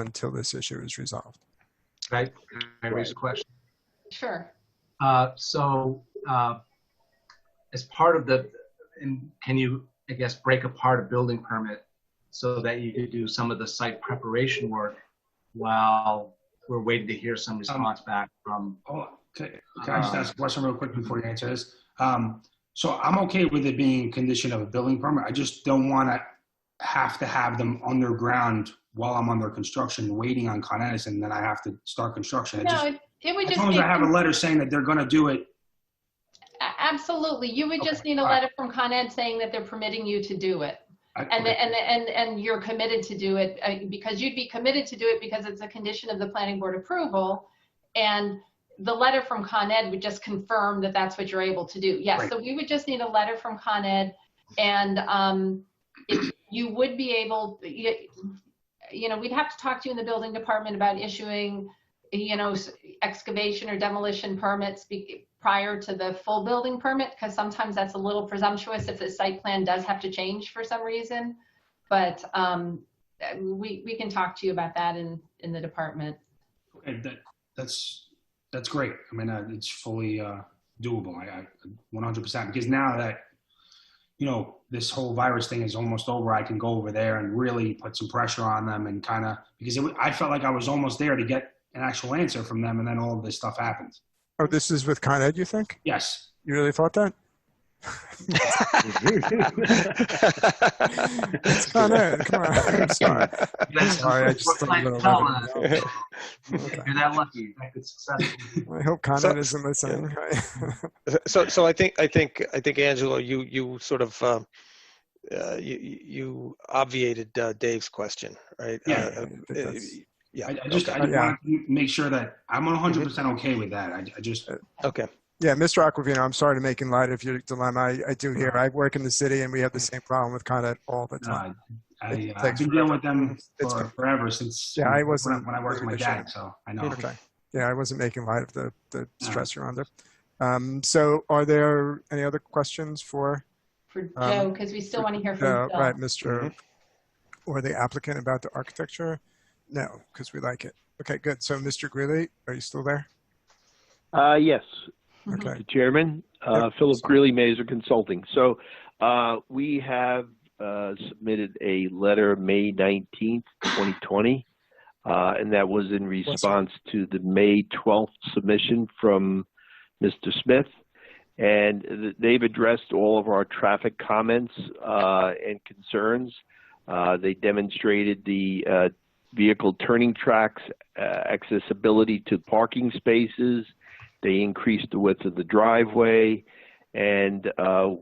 until this issue is resolved. Can I raise a question? Sure. As part of can you, I guess, break apart a building permit so that you could do some of the site preparation work while we're waiting to hear some response back from? Can I just ask a question real quick before you answer this? So I'm okay with it being a condition of a building permit. I just don't want to have them underground while I'm under construction waiting on Con Edison, and then I have to start construction. It would just as long as I have a letter saying that they're going to do it. Absolutely. You would just need a letter from Con Ed saying that they're permitting you to do it. And you're committed to do it because you'd be committed to do it because it's a condition of the planning board approval. And the letter from Con Ed would just confirm that that's what you're able to do. Yes. Right. So we would just need a letter from Con Ed, and if you would be able, we'd have to talk to you in the building department about issuing, excavation or demolition permits prior to the full building permit, because sometimes that's a little presumptuous if the site plan does have to change for some reason. But we can talk to you about that in the department. Okay, that's great. I mean, it's fully doable. I 100%, because now that this whole virus thing is almost over, I can go over there and really put some pressure on them and because I felt like I was almost there to get an actual answer from them, and then all of this stuff happened. Oh, this is with Con Ed, you think? Yes. You really thought that? It's Con Ed. Come on. I'm sorry. I just thought you were You're that lucky. That could successful. I hope Con Ed isn't listening. So I think Angelo, you sort of you obviated Dave's question, right? Yeah. I just want to make sure that I'm 100% okay with that. I just okay. Yeah, Mr. Aquavino, I'm sorry to make light of your dilemma. I do hear. I work in the city, and we have the same problem with Con Ed all the time. I've been dealing with them forever since when I worked with my dad, so I know. Okay. Yeah, I wasn't making light of the stress you're under. So are there any other questions for Joe, because we still want to hear from Joe. Right, Mr. Or the applicant about the architecture? No, because we like it. Okay, good. So Mr. Greeley, are you still there? Yes. Okay. Mr. Chairman, Philip Greeley, Mazer Consulting. So we have submitted a letter May 19th, 2020, and that was in response to the May 12th submission from Mr. Smith. And they've addressed all of our traffic comments and concerns. They demonstrated the vehicle turning tracks, accessibility to parking spaces. They increased the width of the driveway, and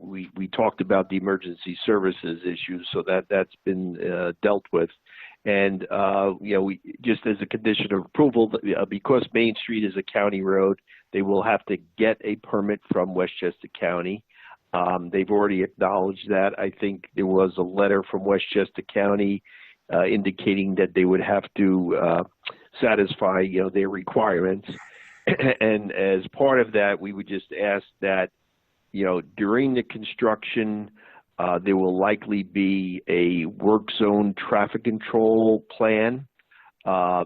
we talked about the emergency services issues, so that's been dealt with. And we just as a condition of approval, because Main Street is a county road, they will have to get a permit from Westchester County. They've already acknowledged that. I think there was a letter from Westchester County indicating that they would have to satisfy their requirements. And as part of that, we would just ask that, during the construction, there will likely be a work zone traffic control plan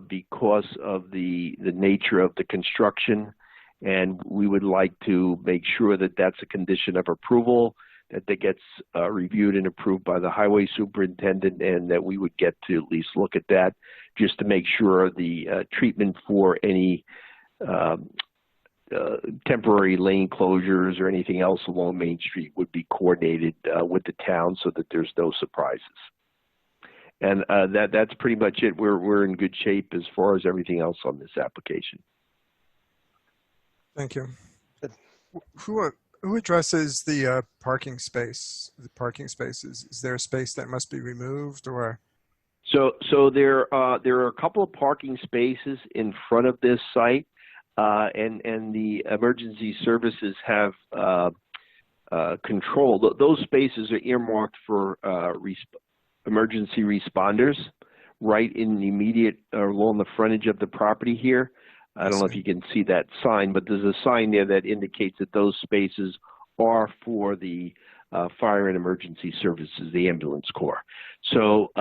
because of the nature of the construction. And we would like to make sure that that's a condition of approval, that gets reviewed and approved by the highway superintendent, and that we would get to at least look at that just to make sure the treatment for any temporary lane closures or anything else along Main Street would be coordinated with the town so that there's no surprises. And that's pretty much it. We're in good shape as far as everything else on this application. Thank you. Who addresses the parking space? The parking spaces. Is there a space that must be removed, or? So there are a couple of parking spaces in front of this site. And the emergency services have control. Those spaces are earmarked for emergency responders right in the immediate along the frontage of the property here. I don't know if you can see that sign, but there's a sign there that indicates that those spaces are for the fire and emergency services, the ambulance corps. So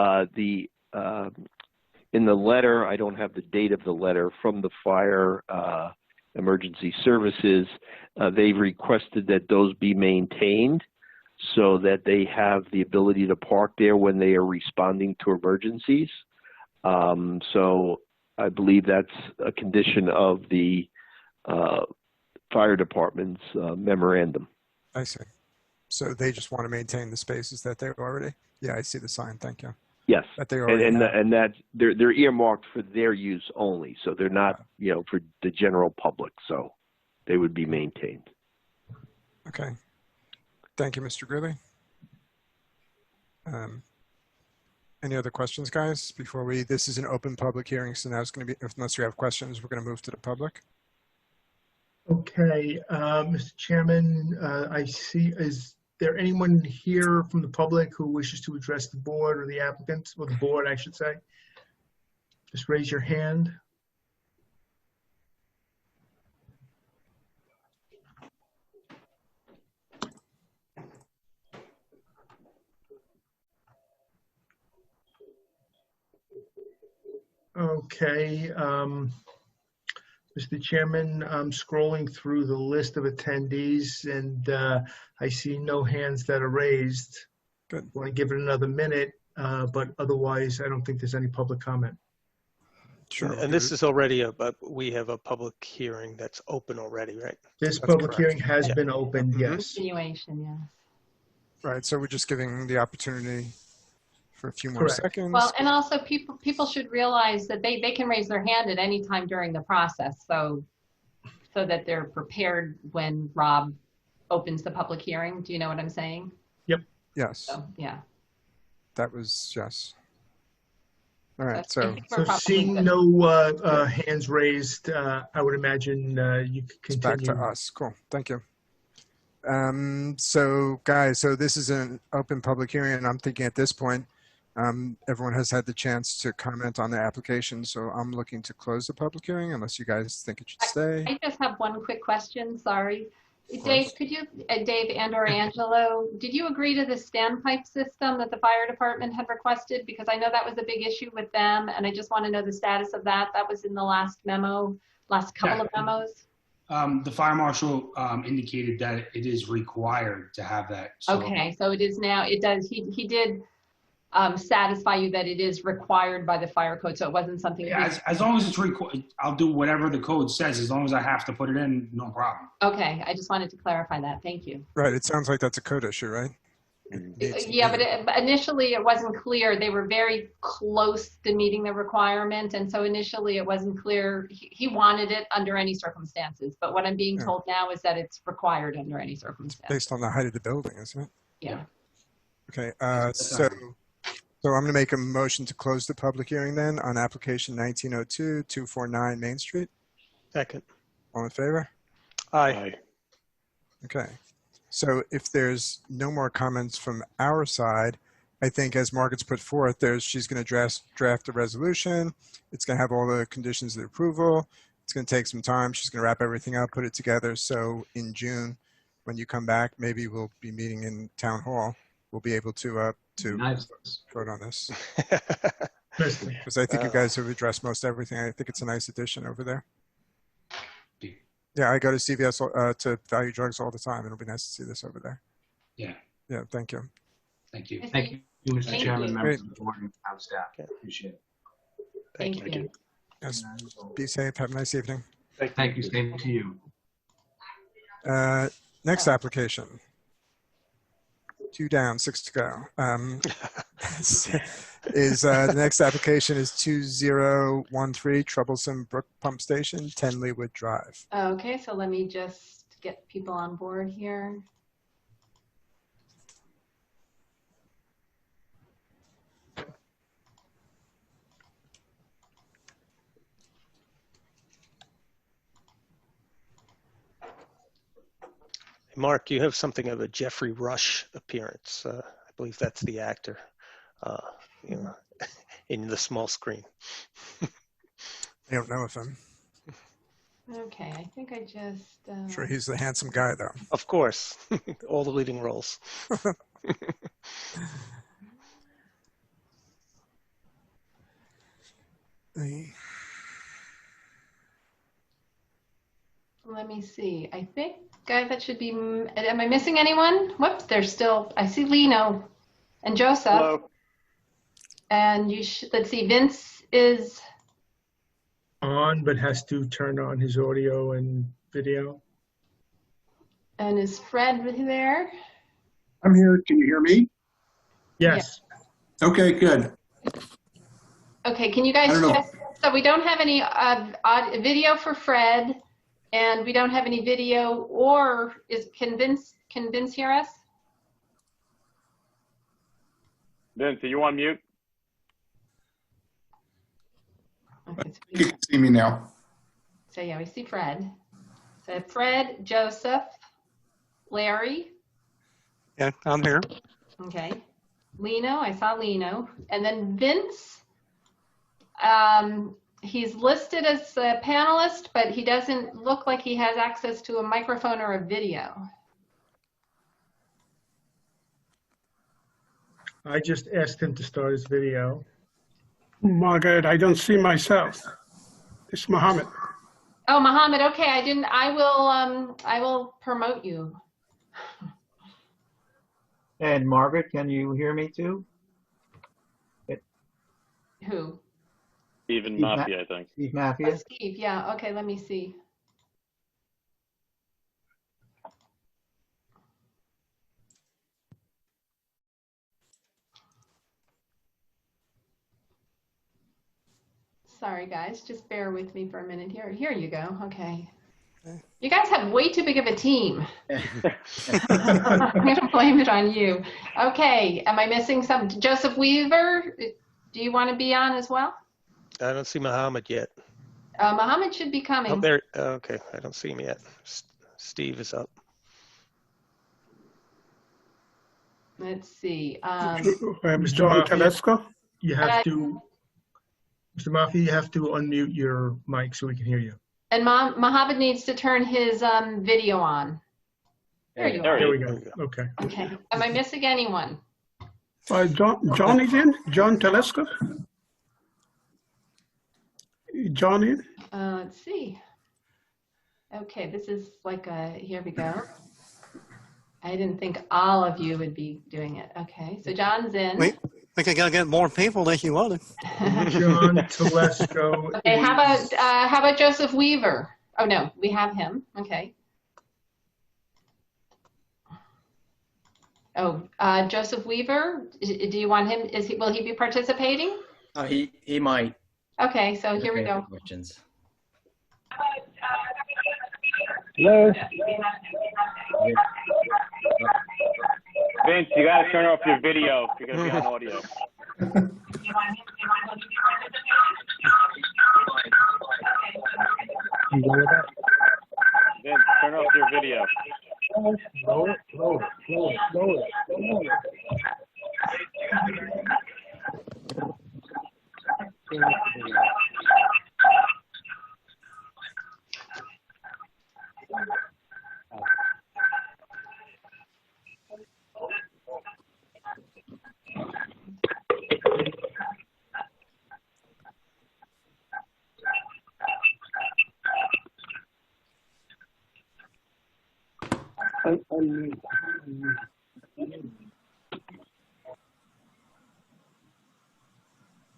in the letter, I don't have the date of the letter from the fire emergency services. They've requested that those be maintained so that they have the ability to park there when they are responding to emergencies. So I believe that's a condition of the fire department's memorandum. I see. So they just want to maintain the spaces that they already. Yeah, I see the sign. Thank you. Yes, That they already have. and that they're earmarked for their use only, so they're not for the general public. So they would be maintained. Okay. Thank you, Mr. Greeley. Any other questions, guys? Before we, this is an open public hearing, so now it's going to be, unless you have questions, we're going to move to the public. Okay, Mr. Chairman, I see, is there anyone here from the public who wishes to address the board or the applicant, or the board, I should say? Just raise your hand. Okay, Mr. Chairman, I'm scrolling through the list of attendees and I see no hands that are raised. Good. Want to give it another minute, but otherwise I don't think there's any public comment. Sure. And this is already we have a public hearing that's open already, right? This That's public correct. hearing has Yeah. been opened, Mhm. yes. Continuation, yeah. Right. So we're just giving the opportunity for a few more Correct. seconds. Well, and also people should realize that they can raise their hand at any time during the process, so that they're prepared when Rob opens the public hearing. Do you know what I'm saying? Yes, So, yeah. that was, yes. All I right. So think we're So probably seeing good. no hands raised, I would imagine you could it's back continue. to us. Cool. Thank you. So guys, so this is an open public hearing, and I'm thinking at this point, everyone has had the chance to comment on the application. So I'm looking to close the public hearing unless you guys think it should stay. I just have one quick question, sorry. Of Dave, course. could you, Dave and or Angelo, did you agree to the standpipe system that the fire department had requested? Because I know that was a big issue with them, and I just want to know the status of that. That was in the last memo, last couple of memos. The fire marshal indicated that it is required to have that. So, Okay, so it is now, it does, he did satisfy you that it is required by the fire code, so it wasn't something. yeah, as long as it's required, I'll do whatever the code says. As long as I have to put it in, no problem. Okay, I just wanted to clarify that. Thank you. Right. It sounds like that's a code issue, right? It needs to Yeah, be- but initially it wasn't clear. They were very close to meeting the requirement. And so initially it wasn't clear. He wanted it under any circumstances. But what I'm being Yeah. told now is that it's required under any It's circumstance. based on the height of the building, isn't it? Yeah. Okay. So I'm going to make a motion to close the public hearing then on application 1902-249 Main Street. Second. All in favor? Aye. Okay. So if there's no more comments from our side, I think as Margaret's put forth, she's going to draft a resolution. It's going to have all the conditions of approval. It's going to take some time. She's going to wrap everything up, put it together. So in June, when you come back, maybe we'll be meeting in town hall. We'll be able to Nice. vote on this. Mr. Because I think you guys have addressed most everything. I think it's a nice addition over there. Yeah, I go to CVS, to Value Drugs all the time. It'll be nice to see this over there. Yeah. Yeah, thank you. Thank you. Thank you, Mr. Thank Chairman, you. members of the board, and town staff. Okay. Appreciate it. Thank you. Yes, be safe. Have a nice evening. Thank you. Same to you. Next application. 2 down, 6 to go. The next application is 2013 Troublesome Brook Pump Station, 10 Leewood Drive. Okay, so let me just get people on board here. Mark, you have something of a Jeffrey Rush appearance. I believe that's the actor, you know, in the small screen. I don't know if I'm Okay, I think I just. sure he's the handsome guy, though. Of course, all the leading roles. Hey. Let me see. I think, guys, that should be, am I missing anyone? Whoops, there's still, I see Lino and Joseph. Hello. And you should, let's see, Vince is, On, but has to turn on his audio and video. and is Fred there? I'm here. Can you hear me? Yes. Okay, good. Okay, can you I guys don't know. check? So we don't have any video for Fred, and we don't have any video, or can Vince hear us? Vince, are you on mute? Okay, You can see me now. so yeah, we see Fred. So Fred, Joseph, Larry, Yeah, I'm here. okay. Lino, I saw Lino. And then Vince, he's listed as a panelist, but he doesn't look like he has access to a microphone or a video. I just asked him to start his video. Margaret, I don't see myself. It's Mohammed. Oh, Mohammed, okay, I will promote you. And Margaret, can you hear me too? Who? Stephen Mafia, I think. Steve Oh, Mafia? Steve, yeah, okay, let me see. Sorry, guys, just bear with me for a minute here. Here you go, okay. You guys have way too big of a team. I'm gonna blame it on you. Okay, am I missing some? Joseph Weaver, do you want to be on as well? I don't see Muhammad yet. Mohammed should be Oh, coming. there. Okay, I don't see him yet. Let's Steve is up. see. Mr. John Mafia, Telesco. you have to, Mr. Mafia, you have to unmute your mic so we can hear you. And Mohammed needs to turn his video on. There you are. There we go. Okay. Okay. Am I missing anyone? John is in. John Telesco. John in. Let's see. Okay, this is like a, here we go. I didn't think all of you would be doing it. Okay, so John's in. Wait, I think I gotta get more people if you wanted. John Telesco. Okay, how about Joseph Weaver? Oh no, we have him. Okay. Oh, Joseph Weaver, do you want him? Will he be participating? He might. Okay, so here we go. Questions. Hello. Vince, you gotta turn off your video if you're gonna be on audio. Vince, turn off your video. Lower it.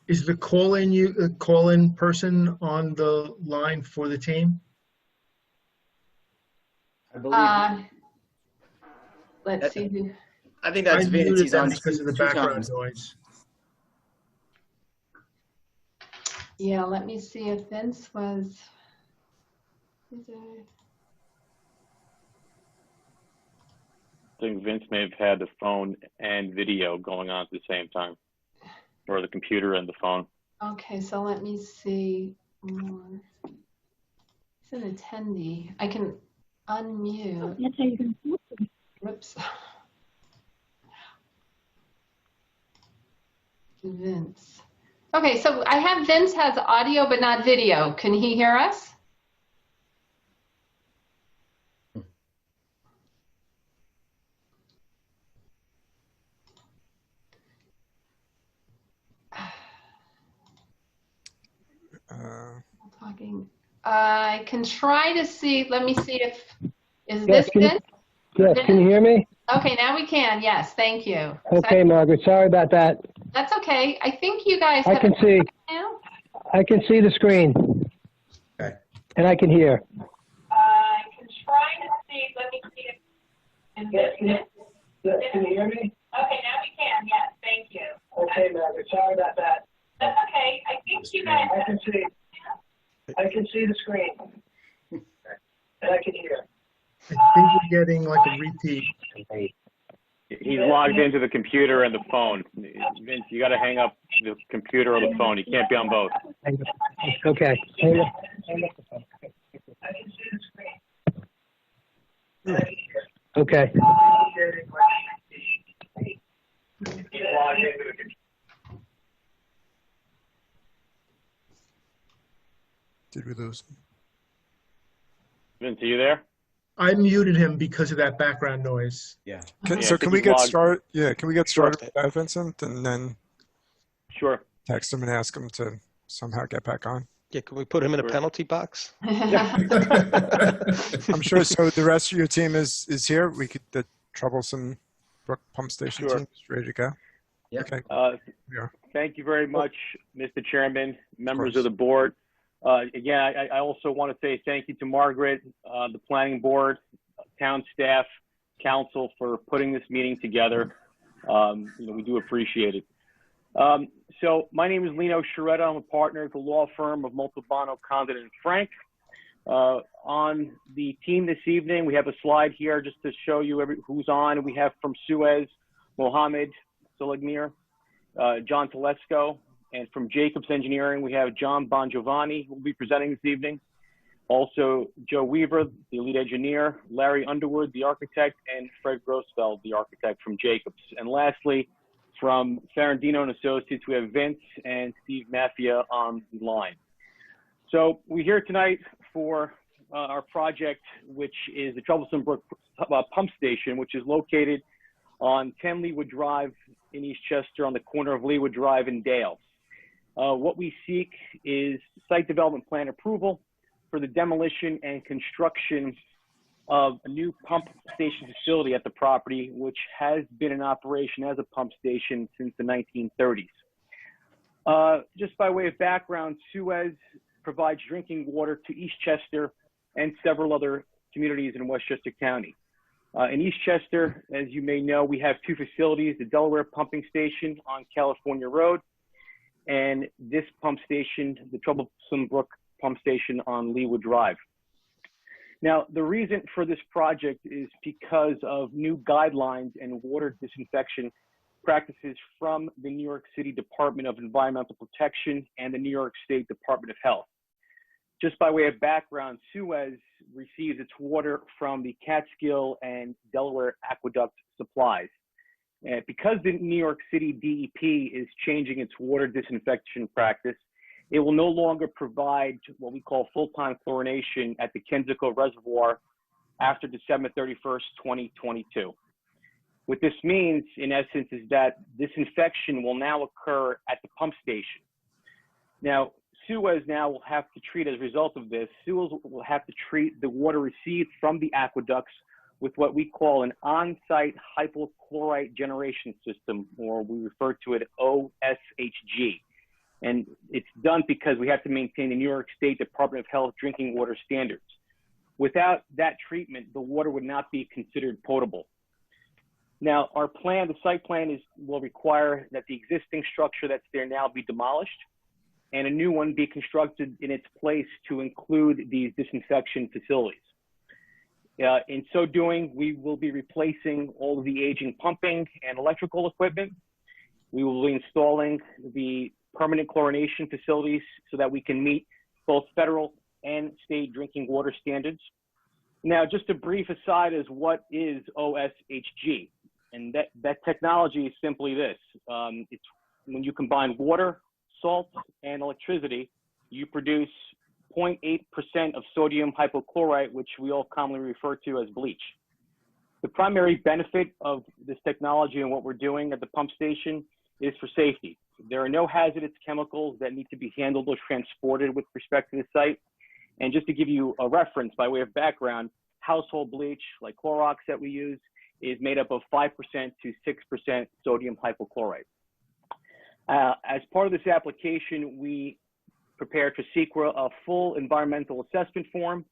Is the call-in person on the line for the team? I believe. Let's see who. I think that's I Vince. muted He's them on because of the two background times. noise. Yeah, let me see if Vince was. I think Vince may have had the phone and video going on at the same time, or the computer and the phone. Okay, so let me see more. He's an attendee. I can unmute. That's how you can. Whoops. Vince. Okay, so I have Vince has audio but not video. Can he hear us? Talking. I can try to see. Let me see if is Yes, this can you, Vince? yes, can you hear me? Okay, now we can. Yes, thank you. Okay, Margaret, sorry about that. That's okay. I think you guys I have can see. now. I can see the screen. Okay. And I can hear. I can try to see. Let me see if is this Vince? Yes, can you hear me? Okay, now we can. Yes, thank you. Okay, Margaret, sorry about that. That's okay. I think you guys I have can see. I can see the screen. And I can hear. I think we're getting like a repeat. He's logged into the computer and the phone. Vince, you got to hang up the computer or the phone. You can't be on both. Okay. Hang up. Okay. Did we lose him? Vince, are you there? I muted him because of that background noise. Yeah. So can we get started? Yeah, can we get started with that, Vincent, and then Sure. text him and ask him to somehow get back on? Yeah, can we put him in a penalty box? I'm sure. So the rest of your team is here. We could the troublesome Brook Pump Station Sure. team is ready to go. Yep. Okay. Yeah. Thank you very much, Mr. Chairman, members of the board. Again, I also want to say thank you to Margaret, the planning board, town staff, council for putting this meeting together. We do appreciate it. So my name is Lino Sciaretta. I'm a partner at the law firm of Montalbano, Condon and Frank. On the team this evening, we have a slide here just to show you who's on. We have from Suez, Mohammed Saligmir, John Telesco, and from Jacobs Engineering, we have John Bongiovanni, who will be presenting this evening. Also, Joe Weaver, the lead engineer, Larry Underwood, the architect, and Fred Grossfeld, the architect from Jacobs. And lastly, from Ferrandino and Associates, we have Vince and Steve Mafia on the line. So we're here tonight for our project, which is the Troublesome Brook Pump Station, which is located on 10 Leawood Drive in Eastchester on the corner of Leawood Drive and Dale. What we seek is site development plan approval for the demolition and construction of a new pump station facility at the property, which has been in operation as a pump station since the 1930s. Just by way of background, Suez provides drinking water to Eastchester and several other communities in Westchester County. In Eastchester, as you may know, we have two facilities, the Delaware Pumping Station on California Road, and this pump station, the Troublesome Brook Pump Station on Leawood Drive. Now, the reason for this project is because of new guidelines and water disinfection practices from the New York City Department of Environmental Protection and the New York State Department of Health. Just by way of background, Suez receives its water from the Catskill and Delaware aqueduct supplies. And because the New York City DEP is changing its water disinfection practice, it will no longer provide what we call full-time chlorination at the Kensico Reservoir after December 31st, 2022. What this means, in essence, is that disinfection will now occur at the pump station. Now, Suez now will have to treat, as a result of this, Suez will have to treat the water received from the aqueducts with what we call an on-site hypochlorite generation system, or we refer to it OSHG. And it's done because we have to maintain the New York State Department of Health drinking water standards. Without that treatment, the water would not be considered potable. Now, our plan, the site plan will require that the existing structure that's there now be demolished and a new one be constructed in its place to include these disinfection facilities. In so doing, we will be replacing all of the aging pumping and electrical equipment. We will be installing the permanent chlorination facilities so that we can meet both federal and state drinking water standards. Now, just a brief aside as what is OSHG, and that technology is simply this. It's when you combine water, salt, and electricity, you produce 0.8% of sodium hypochlorite, which we all commonly refer to as bleach. The primary benefit of this technology and what we're doing at the pump station is for safety. There are no hazardous chemicals that need to be handled or transported with respect to the site. And just to give you a reference by way of background, household bleach, like Clorox that we use, is made up of 5% to 6% sodium hypochlorite. As part of this application, we prepared for SEQRA a full environmental assessment form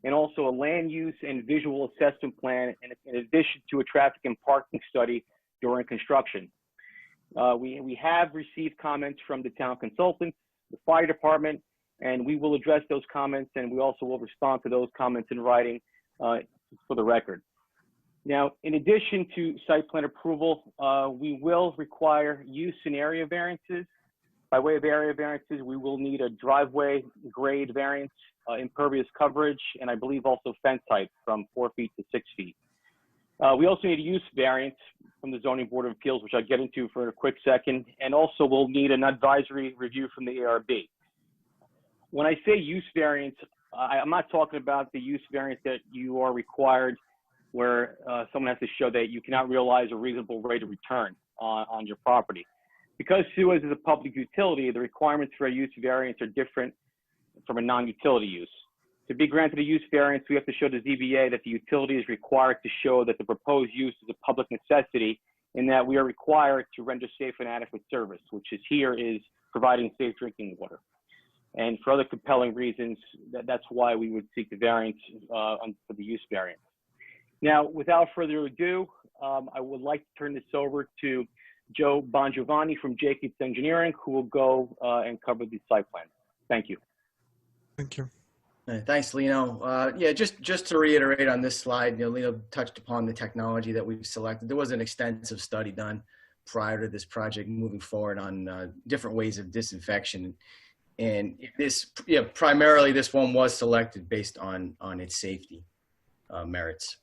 and also a land use and visual assessment plan, in addition to a traffic and parking study during construction. We have received comments from the town consultants, the fire department, and we will address those comments, and we also will respond to those comments in writing for the record. Now, in addition to site plan approval, we will require use and area variances. By way of area variances, we will need a driveway grade variance, impervious coverage, and I believe also fence height from 4 feet to 6 feet. We also need a use variance from the Zoning Board of Appeals, which I'll get into for a quick second, and also we'll need an advisory review from the ARB. When I say use variance, I'm not talking about the use variance that you are required where someone has to show that you cannot realize a reasonable rate of return on your property. Because Suez is a public utility, the requirements for a use variance are different from a non-utility use. To be granted a use variance, we have to show the ZBA that the utility is required to show that the proposed use is a public necessity and that we are required to render safe and adequate service, which is here is providing safe drinking water. And for other compelling reasons, that's why we would seek the variance for the use variance. Now, without further ado, I would like to turn this over to Joe Bongiovanni from Jacobs Engineering, who will go and cover the site plan. Thank you. Thank you. Thanks, Lino. Yeah, just to reiterate on this slide, Lino touched upon the technology that we've selected. There was an extensive study done prior to this project moving forward on different ways of disinfection. And this, primarily this one was selected based on its safety merits.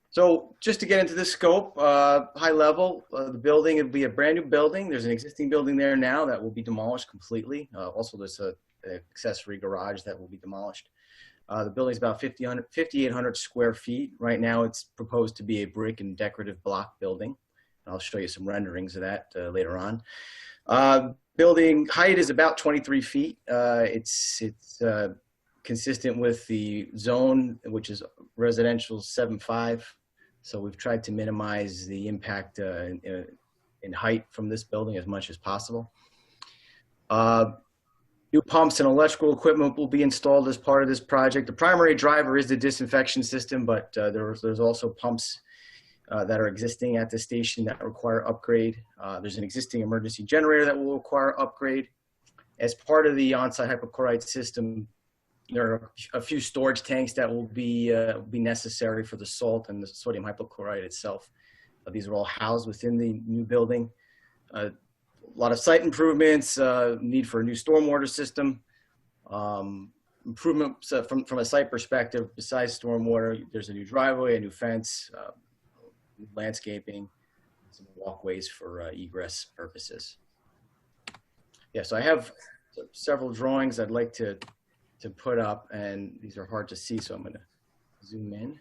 So just to get into the scope, high level, the building, it'll be a brand new building. There's an existing building there now that will be demolished completely. Also, there's an accessory garage that will be demolished. The building's about 5,800 square feet. Right now, it's proposed to be a brick and decorative block building. I'll show you some renderings of that later on. Building height is about 23 feet. It's consistent with the zone, which is residential 7.5. So we've tried to minimize the impact in height from this building as much as possible. New pumps and electrical equipment will be installed as part of this project. The primary driver is the disinfection system, but there's also pumps that are existing at the station that require upgrade. There's an existing emergency generator that will require upgrade. As part of the on-site hypochlorite system, there are a few storage tanks that will be necessary for the salt and the sodium hypochlorite itself. These are all housed within the new building. A lot of site improvements, need for a new stormwater system. Improvements from a site perspective, besides stormwater, there's a new driveway, a new fence, landscaping, some walkways for egress purposes. Yeah, so I have several drawings I'd like to put up, and these are hard to see, so I'm going to zoom in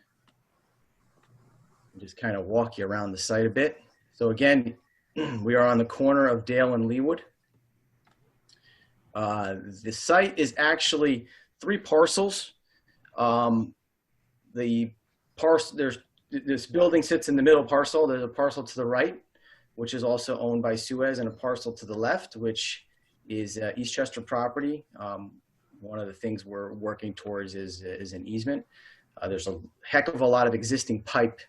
and just kind of walk you around the site a bit. So again, we are on the corner of Dale and Leawood. The site is actually 3 parcels. This building sits in the middle parcel. There's a parcel to the right, which is also owned by Suez, and a parcel to the left, which is Eastchester property. One of the things we're working towards is an easement. There's a heck of a lot of existing pipe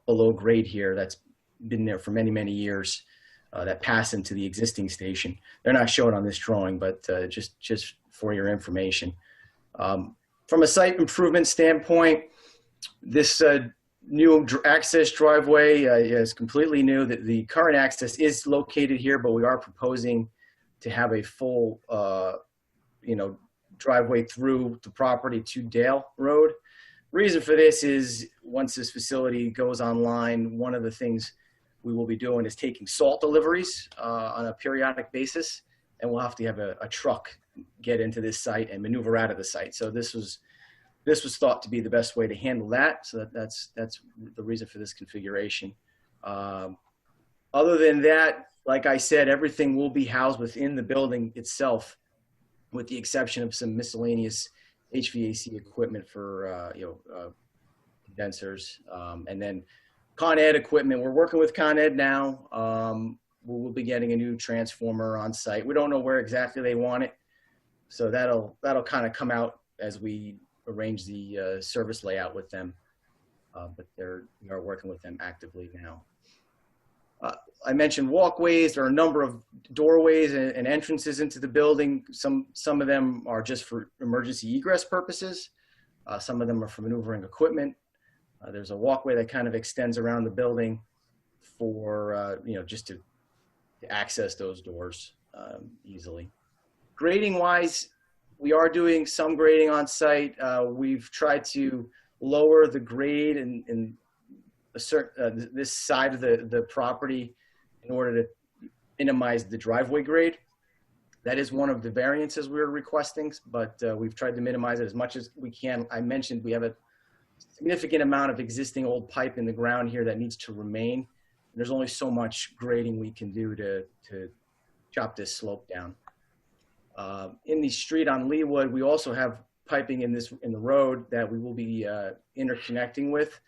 below grade here that's been there for many, many years that pass into the existing station. They're not shown on this drawing, but just for your information. From a site improvement standpoint, this new access driveway is completely new. The current access is located here, but we are proposing to have a full, driveway through the property to Dale Road. Reason for this is once this facility goes online, one of the things we will be doing is taking salt deliveries on a periodic basis, and we'll have to have a truck get into this site and maneuver out of the site. So this was thought to be the best way to handle that. So that's the reason for this configuration. Other than that, like I said, everything will be housed within the building itself, with the exception of some miscellaneous HVAC equipment for, condensers. And then Con Ed equipment, we're working with Con Ed now. We'll be getting a new transformer on site. We don't know where exactly they want it. So that'll kind of come out as we arrange the service layout with them. But we are working with them actively now. I mentioned walkways. There are a number of doorways and entrances into the building. Some of them are just for emergency egress purposes. Some of them are for maneuvering equipment. There's a walkway that kind of extends around the building for, just to access those doors easily. Grading wise, we are doing some grading on site. We've tried to lower the grade in this side of the property in order to minimize the driveway grade. That is one of the variances we're requesting, but we've tried to minimize it as much as we can. I mentioned we have a significant amount of existing old pipe in the ground here that needs to remain. There's only so much grading we can do to chop this slope down. In the street on Leawood, we also have piping in the road that we will be interconnecting with.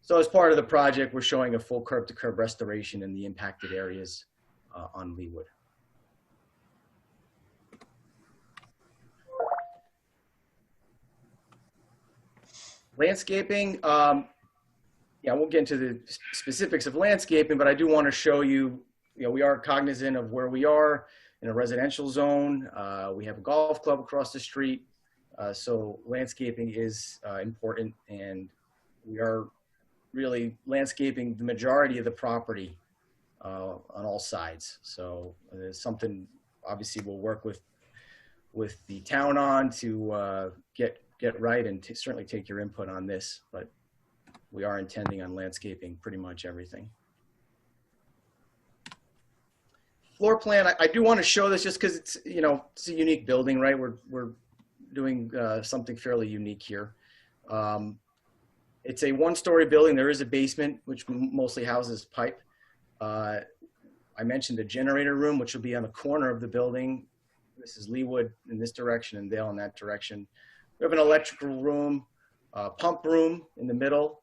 So as part of the project, we're showing a full curb-to-curb restoration in the impacted areas on Leawood. Landscaping, I won't get into the specifics of landscaping, but I do want to show you, we are cognizant of where we are in a residential zone. We have a golf club across the street. So landscaping is important, and we are really landscaping the majority of the property on all sides. So it's something obviously we'll work with the town on to get right, and certainly take your input on this, but we are intending on landscaping pretty much everything. Floor plan, I do want to show this just because it's, it's a unique building, right? We're doing something fairly unique here. It's a one-story building. There is a basement, which mostly houses pipe. I mentioned a generator room, which will be on the corner of the building. This is Leawood in this direction and Dale in that direction. We have an electrical room, pump room in the middle.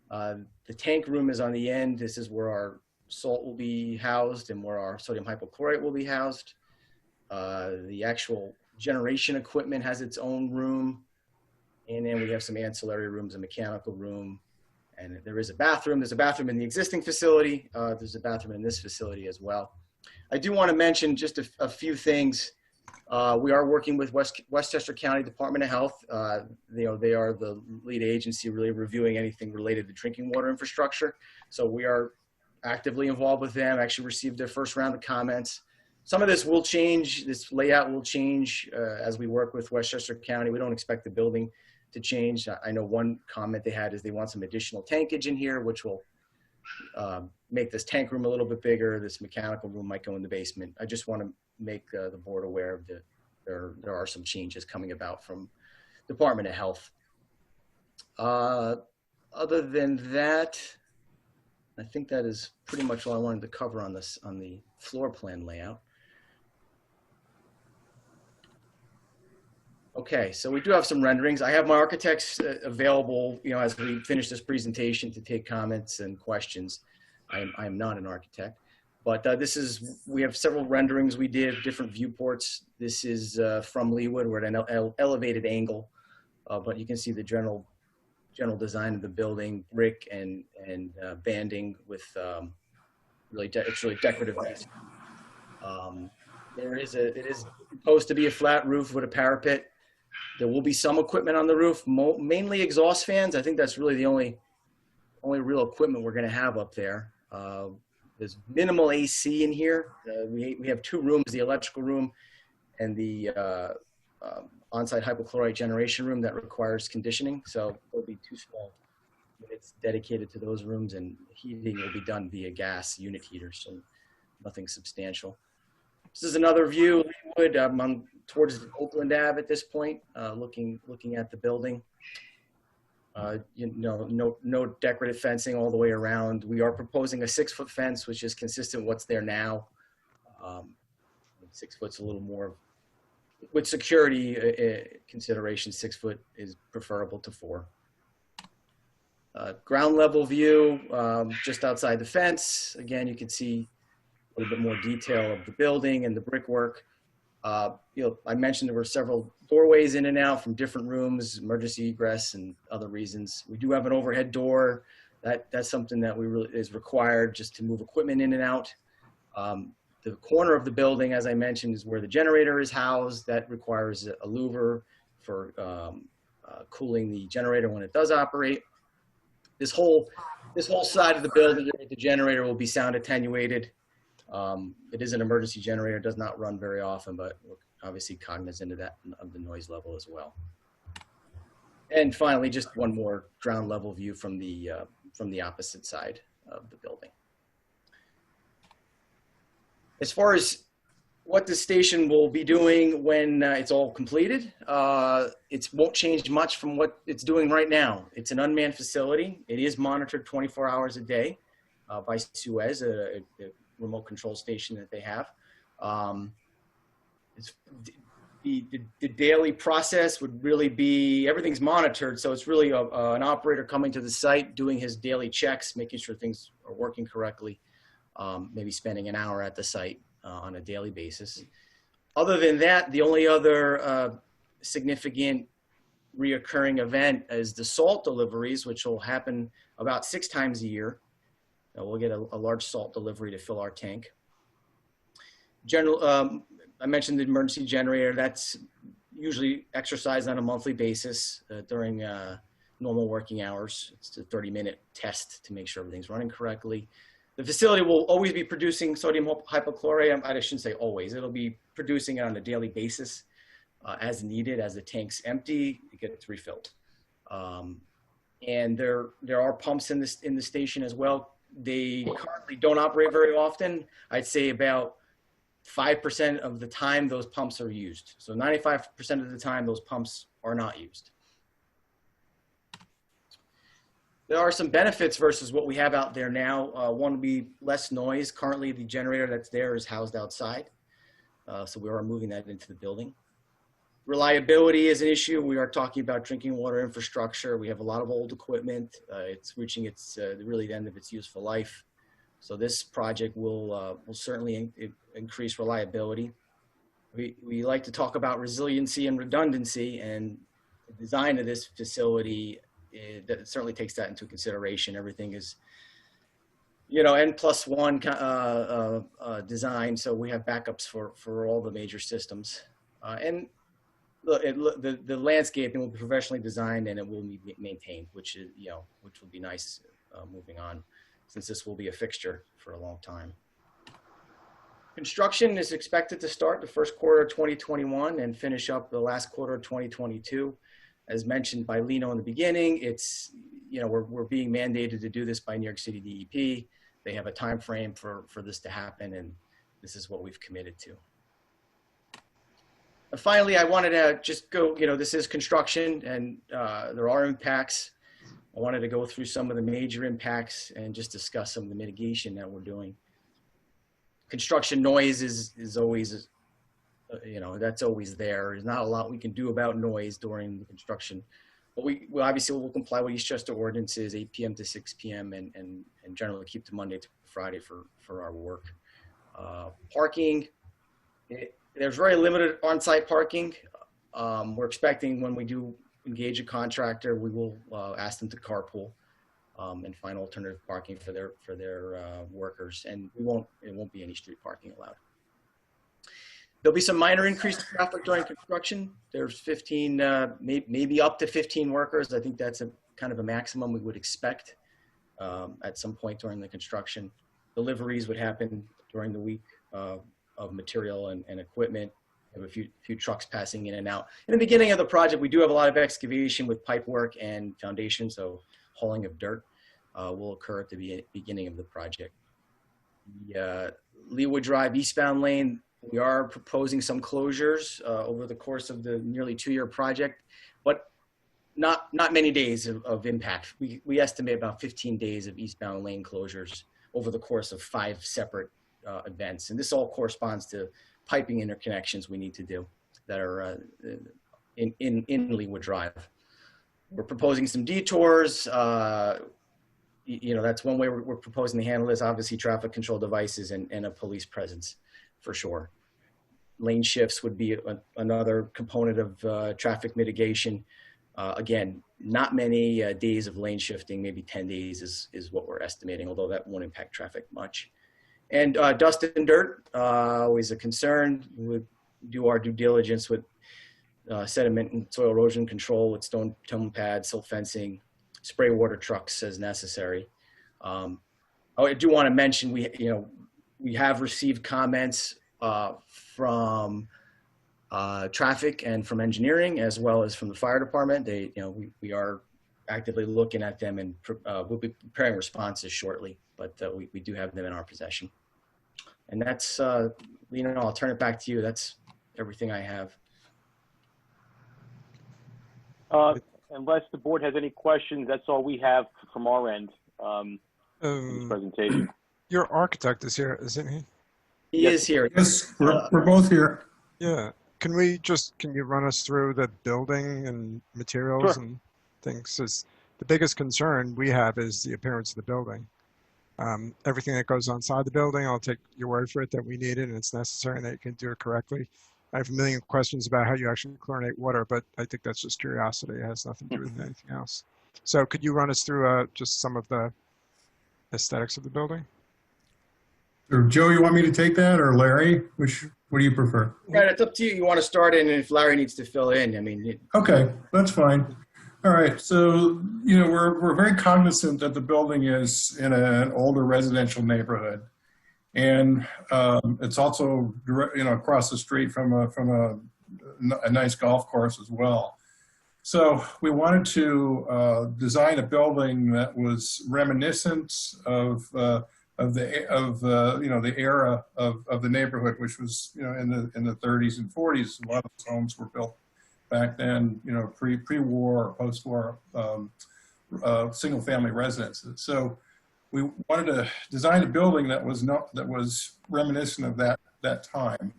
The tank room is on the end. This is where our salt will be housed and where our sodium hypochlorite will be housed. The actual generation equipment has its own room. And then we have some ancillary rooms, a mechanical room, and there is a bathroom. There's a bathroom in the existing facility. There's a bathroom in this facility as well. I do want to mention just a few things. We are working with Westchester County Department of Health. They are the lead agency really reviewing anything related to drinking water infrastructure. So we are actively involved with them, actually received their first round of comments. Some of this will change, this layout will change as we work with Westchester County. We don't expect the building to change. I know one comment they had is they want some additional tankage in here, which will make this tank room a little bit bigger. This mechanical room might go in the basement. I just want to make the board aware of there are some changes coming about from Department of Health. Other than that, I think that is pretty much all I wanted to cover on the floor plan layout. Okay, so we do have some renderings. I have my architects available, as we finish this presentation to take comments and questions. I am not an architect, but we have several renderings we did, different viewports. This is from Leawood. We're at an elevated angle, but you can see the general design of the building, brick and banding with it's really decorative. It is supposed to be a flat roof with a parapet. There will be some equipment on the roof, mainly exhaust fans. I think that's really the only real equipment we're going to have up there. There's minimal AC in here. We have two rooms, the electrical room and the on-site hypochlorite generation room that requires conditioning. So there'll be two small units dedicated to those rooms, and heating will be done via gas unit heaters, so nothing substantial. This is another view. I'm towards Oakland Ave at this point, looking at the building. No decorative fencing all the way around. We are proposing a 6-foot fence, which is consistent with what's there now. Um, 6 foot's a little more, with security consideration, 6 foot is preferable to 4. Ground level view, just outside the fence. Again, you can see a little bit more detail of the building and the brickwork. I mentioned there were several doorways in and out from different rooms, emergency egress and other reasons. We do have an overhead door. That's something that is required just to move equipment in and out. The corner of the building, as I mentioned, is where the generator is housed. That requires a louver for cooling the generator when it does operate. This whole side of the building, the generator will be sound attenuated. It is an emergency generator, does not run very often, but we're obviously cognizant of that, of the noise level as well. And finally, just one more ground level view from the opposite side of the building. As far as what the station will be doing when it's all completed, it won't change much from what it's doing right now. It's an unmanned facility. It is monitored 24 hours a day by Suez, a remote control station that they have. The daily process would really be, everything's monitored, so it's really an operator coming to the site, doing his daily checks, making sure things are working correctly, maybe spending an hour at the site on a daily basis. Other than that, the only other significant reoccurring event is the salt deliveries, which will happen about 6 times a year. We'll get a large salt delivery to fill our tank. I mentioned the emergency generator. That's usually exercised on a monthly basis during normal working hours. It's a 30-minute test to make sure everything's running correctly. The facility will always be producing sodium hypochlorite. I shouldn't say always. It'll be producing it on a daily basis as needed. As the tank's empty, it gets refilled. And there are pumps in the station as well. They currently don't operate very often. I'd say about 5% of the time those pumps are used. So 95% of the time those pumps are not used. There are some benefits versus what we have out there now. One would be less noise. Currently the generator that's there is housed outside. So we are moving that into the building. Reliability is an issue. We are talking about drinking water infrastructure. We have a lot of old equipment. It's reaching its really the end of its useful life. So this project will certainly increase reliability. We like to talk about resiliency and redundancy, and the design of this facility that certainly takes that into consideration. Everything is, N+1 design, so we have backups for all the major systems. And the landscaping will be professionally designed and it will be maintained, which will be nice moving on, since this will be a fixture for a long time. Construction is expected to start the first quarter of 2021 and finish up the last quarter of 2022. As mentioned by Lino in the beginning, it's, we're being mandated to do this by New York City DEP. They have a time frame for this to happen, and this is what we've committed to. And finally, I wanted to just go, this is construction and there are impacts. I wanted to go through some of the major impacts and just discuss some of the mitigation that we're doing. Construction noise is always, that's always there. There's not a lot we can do about noise during the construction. But we obviously will comply with Eastchester ordinances, 8 p.m. to 6 p.m. and generally keep to Monday to Friday for our work. Parking, there's very limited on-site parking. We're expecting when we do engage a contractor, we will ask them to carpool and find alternative parking for their workers, and it won't be any street parking allowed. There'll be some minor increase in traffic during construction. There's 15, maybe up to 15 workers. I think that's a kind of a maximum we would expect at some point during the construction. Deliveries would happen during the week of material and equipment. We have a few trucks passing in and out. In the beginning of the project, we do have a lot of excavation with pipe work and foundation, so hauling of dirt will occur at the beginning of the project. The Leawood Drive eastbound lane, we are proposing some closures over the course of the nearly 2-year project, but not many days of impact. We estimate about 15 days of eastbound lane closures over the course of 5 separate events. And this all corresponds to piping interconnections we need to do that are in Leewood Drive. We're proposing some detours. That's one way we're proposing to handle this. Obviously, traffic control devices and a police presence for sure. Lane shifts would be another component of traffic mitigation. Again, not many days of lane shifting, maybe 10 days is what we're estimating, although that won't impact traffic much. And dust and dirt, always a concern. We would do our due diligence with sediment and soil erosion control with stone tongue pads, silt fencing, spray water trucks as necessary. I do want to mention we have received comments from traffic and from engineering, as well as from the fire department. We are actively looking at them, and we'll be preparing responses shortly, but we do have them in our possession. And that's, I'll turn it back to you. That's everything I have. Unless the board has any questions, that's all we have from our end in this presentation. Your architect is here, isn't he? He is here. Yes, we're both here. Yeah. Can you run us through the building and materials and things? 'Cause the biggest concern we have is the appearance of the building. Everything that goes inside the building, I'll take your word for it that we need it and it's necessary and that you can do it correctly. I have a million questions about how you actually chlorinate water, but I think that's just curiosity. It has nothing to do with anything else. So could you run us through just some of the aesthetics of the building? Or Joe, you want me to take that, or Larry? What do you prefer? Right, it's up to you. You want to start in, and if Larry needs to fill in, Okay, that's fine. All right, so we're very cognizant that the building is in an older residential neighborhood, and it's also across the street from a nice golf course as well. So we wanted to design a building that was reminiscent of the era of the neighborhood, which was in the 30s and 40s. A lot of those homes were built back then, pre-war or post-war single-family residences. So we wanted to design a building that was reminiscent of that time.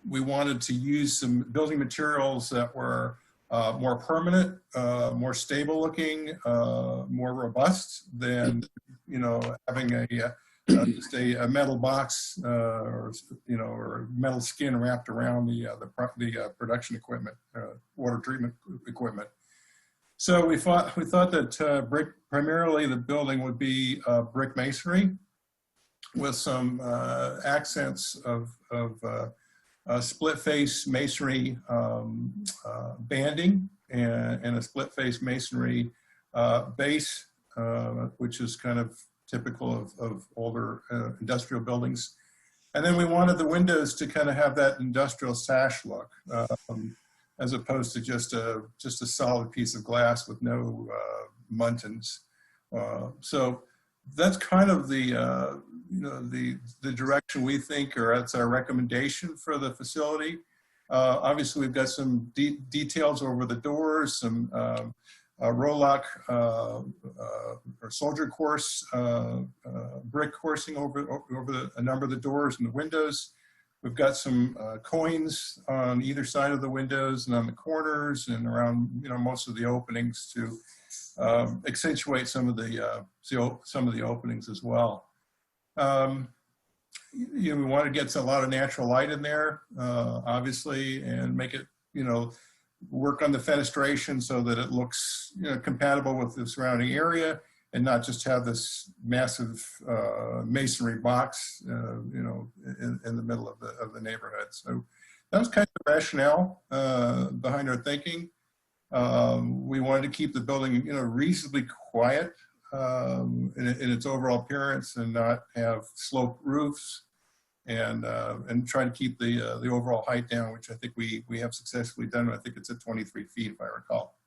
We wanted to use some building materials that were more permanent, more stable looking, more robust than having just a metal box or metal skin wrapped around the production equipment, water treatment equipment. So we thought that primarily the building would be brick masonry with some accents of split face masonry banding and a split face masonry base, which is kind of typical of older industrial buildings. And then we wanted the windows to kind of have that industrial sash look, as opposed to just a solid piece of glass with no muntins. So that's kind of the direction we think, or that's our recommendation for the facility. Obviously, we've got some details over the doors, some Rolock or soldier course brick coursing over a number of the doors and the windows. We've got some coins on either side of the windows and on the corners and around most of the openings to accentuate some of the openings as well. We want to get a lot of natural light in there, obviously, and make it work on the fenestration so that it looks compatible with the surrounding area, and not just have this massive masonry box in the middle of the neighborhood. So that was kind of the rationale behind our thinking. We wanted to keep the building reasonably quiet in its overall appearance, and not have sloped roofs, and try to keep the overall height down, which I think we have successfully done. I think it's at 23 feet, if I recall.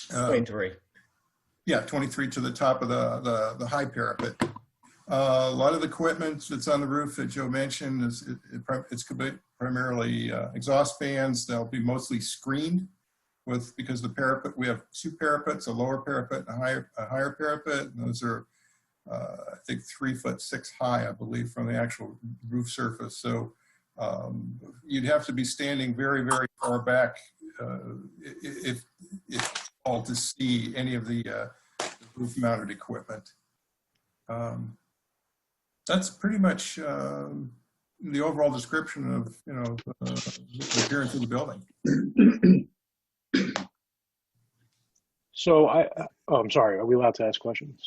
23. Yeah, 23 to the top of the high parapet. A lot of the equipment that's on the roof that Joe mentioned it's primarily exhaust fans. They'll be mostly screened because the parapet, we have two parapets, a lower parapet and a higher parapet. And those are I think 3'6" high, I believe, from the actual roof surface. So you'd have to be standing very, very far back if all to see any of the roof-mounted equipment. That's pretty much the overall description of the appearance of the building. So I'm sorry. Are we allowed to ask questions?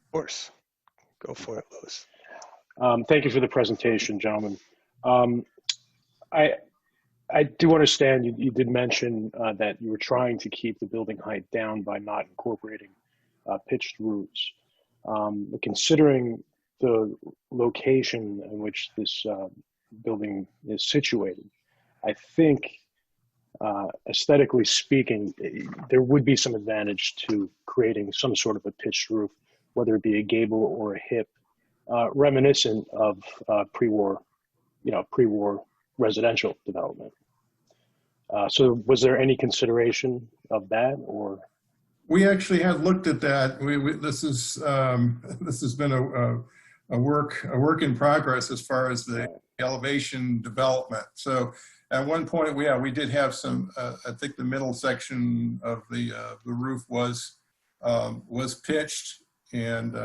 Of course. Go for it, Louis. Thank you for the presentation, gentlemen. I do understand you did mention that you were trying to keep the building height down by not incorporating pitched roofs. Considering the location in which this building is situated, I think aesthetically speaking, there would be some advantage to creating some sort of a pitched roof, whether it be a gable or a hip, reminiscent of pre-war residential development. So was there any consideration of that, or? We actually have looked at that. This has been a work in progress as far as the elevation development. So at one point, we did have some. I think the middle section of the roof was pitched, and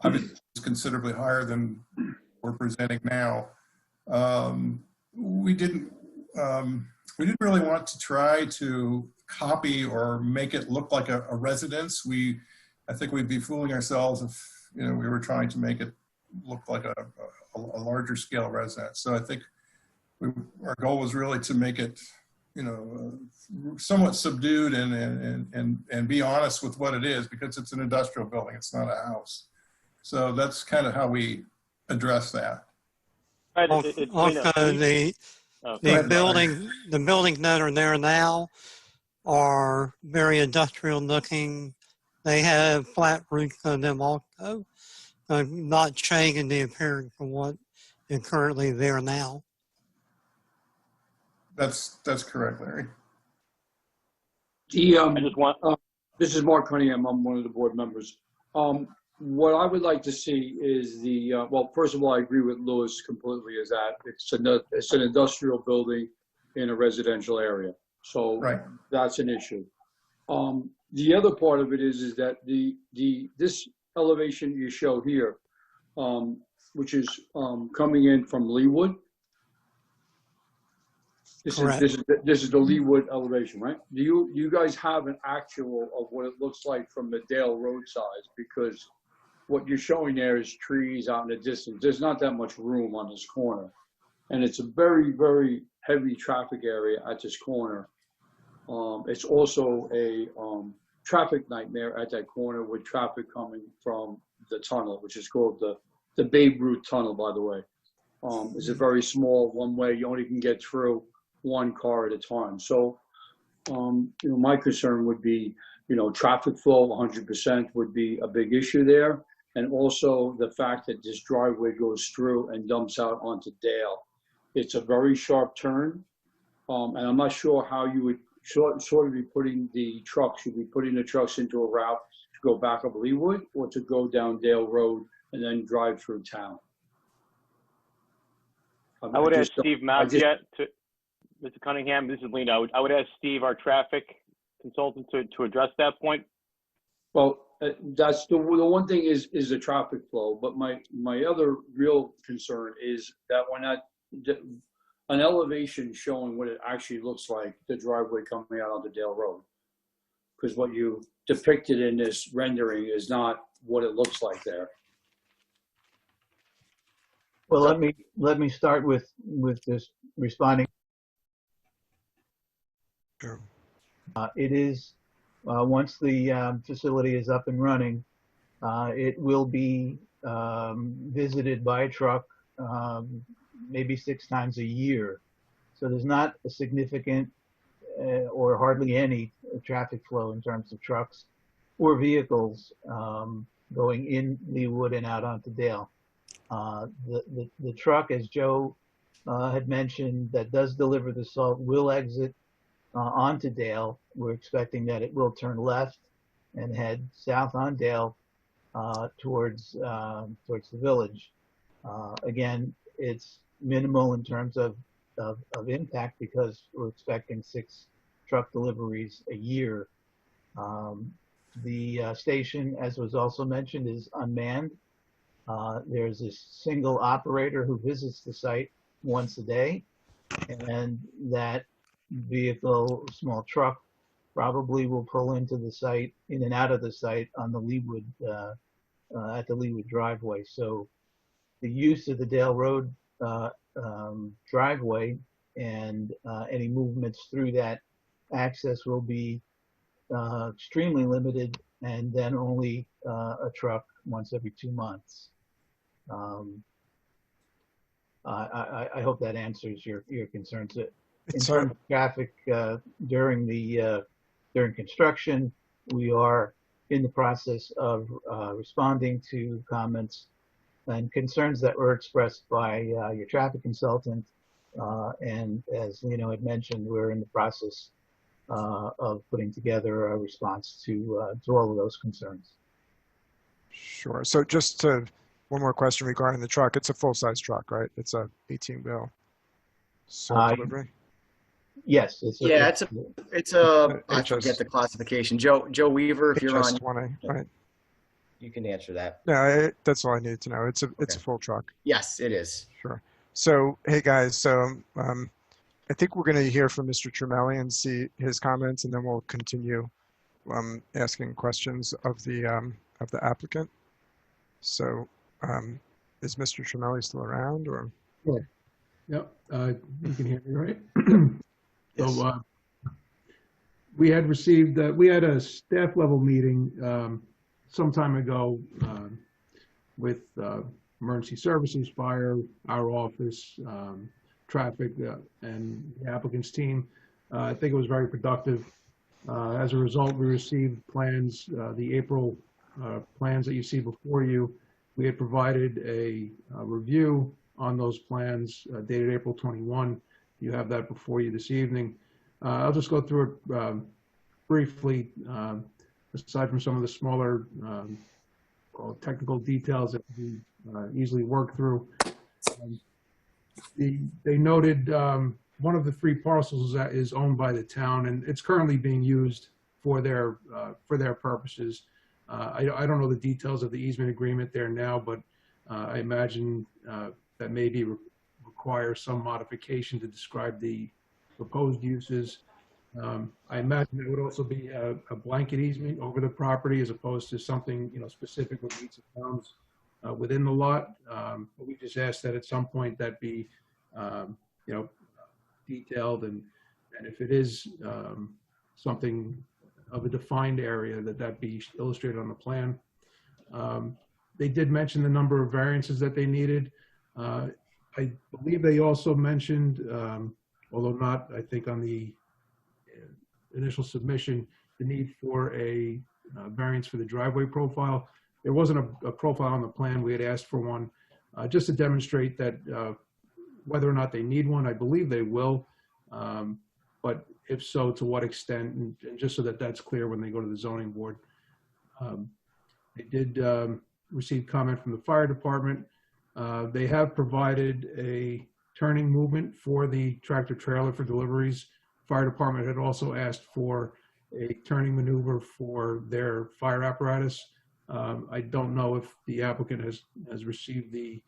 obviously it's considerably higher than we're presenting now. We didn't really want to try to copy or make it look like a residence. I think we'd be fooling ourselves if we were trying to make it look like a larger scale residence. So I think our goal was really to make it, somewhat subdued and be honest with what it is, because it's an industrial building. It's not a house. So that's kind of how we address that. Also, the buildings that are there now are very industrial looking. They have flat roofs on them also, not changing the appearance of what is currently there now. That's correct, Larry. This is Mark Cunningham. I'm one of the board members. What I would like to see is well, first of all, I agree with Louis completely, is that it's an industrial building in a residential area. So that's an issue. The other part of it is that this elevation you show here, which is coming in from Leewood. This is the Leewood elevation, right? Do you guys have an actual of what it looks like from the Dale Road side? Because what you're showing there is trees out in the distance. There's not that much room on this corner. And it's a very, very heavy traffic area at this corner. It's also a traffic nightmare at that corner with traffic coming from the tunnel, which is called the Babe Ruth Tunnel, by the way. It's a very small one way. You only can get through one car at a time. So, my concern would be, traffic flow 100% would be a big issue there. And also the fact that this driveway goes through and dumps out onto Dale. It's a very sharp turn. And I'm not sure how you would sort of be putting the trucks. Should be putting the trucks into a route to go back up Leewood or to go down Dale Road and then drive through town. I would ask Steve Mountjet to, Mr. Cunningham, this is Lena. I would ask Steve, our traffic consultant, to address that point. Well, that's the one thing is the traffic flow. But my other real concern is that when an elevation showing what it actually looks like, the driveway coming out onto Dale Road. Because what you depicted in this rendering is not what it looks like there. Well, let me start with this responding. Sure. It is once the facility is up and running, it will be visited by a truck maybe 6 times a year. So there's not a significant or hardly any traffic flow in terms of trucks or vehicles going in Leewood and out onto Dale. The truck, as Joe had mentioned, that does deliver the salt will exit onto Dale. We're expecting that it will turn left and head south on Dale towards the village. Again, it's minimal in terms of impact because we're expecting 6 truck deliveries a year. The station, as was also mentioned, is unmanned. There's a single operator who visits the site once a day, and that vehicle, small truck, probably will pull into the site, in and out of the site on the Leewood, at the Leewood driveway. So the use of the Dale Road driveway and any movements through that access will be extremely limited, and then only a truck once every 2 months. I hope that answers your concerns. In terms of traffic during construction, we are in the process of responding to comments and concerns that were expressed by your traffic consultant. And as Lino had mentioned, we're in the process of putting together a response to all of those concerns. Sure. So just to, one more question regarding the truck. It's a full-size truck, right? It's a 18-wheel delivery. Yes. It's a I forget the classification. Joe Weaver, if you're on, HS20, right? You can answer that. No, that's all I needed to know. It's a full truck. Yes, it is. Sure. So, hey guys, so I think we're going to hear from Mr. Tremelli and see his comments, and then we'll continue asking questions of the applicant. So, is Mr. Tremelli still around, or? Sure. Yep. You can hear me, right? Yes. So we had received, we had a staff level meeting some time ago with emergency services, fire, our office, traffic, and the applicant's team. I think it was very productive. As a result, we received plans, the April plans that you see before you. We had provided a review on those plans dated April 21. You have that before you this evening. I'll just go through it briefly, aside from some of the smaller technical details that we easily work through. They noted one of the 3 parcels that is owned by the town, and it's currently being used for their purposes. I don't know the details of the easement agreement there now, but I imagine that maybe requires some modification to describe the proposed uses. I imagine it would also be a blanket easement over the property as opposed to something specific with meets and bounds within the lot. But we just asked that at some point that be detailed, and if it is something of a defined area, that be illustrated on the plan. They did mention the number of variances that they needed. I believe they also mentioned, although not, I think, on the initial submission, the need for a variance for the driveway profile. There wasn't a profile on the plan. We had asked for one just to demonstrate that whether or not they need one. I believe they will, but if so, to what extent, and just so that that's clear when they go to the zoning board. They did receive comment from the fire department. They have provided a turning movement for the tractor trailer for deliveries. Fire department had also asked for a turning maneuver for their fire apparatus. I don't know if the applicant has received the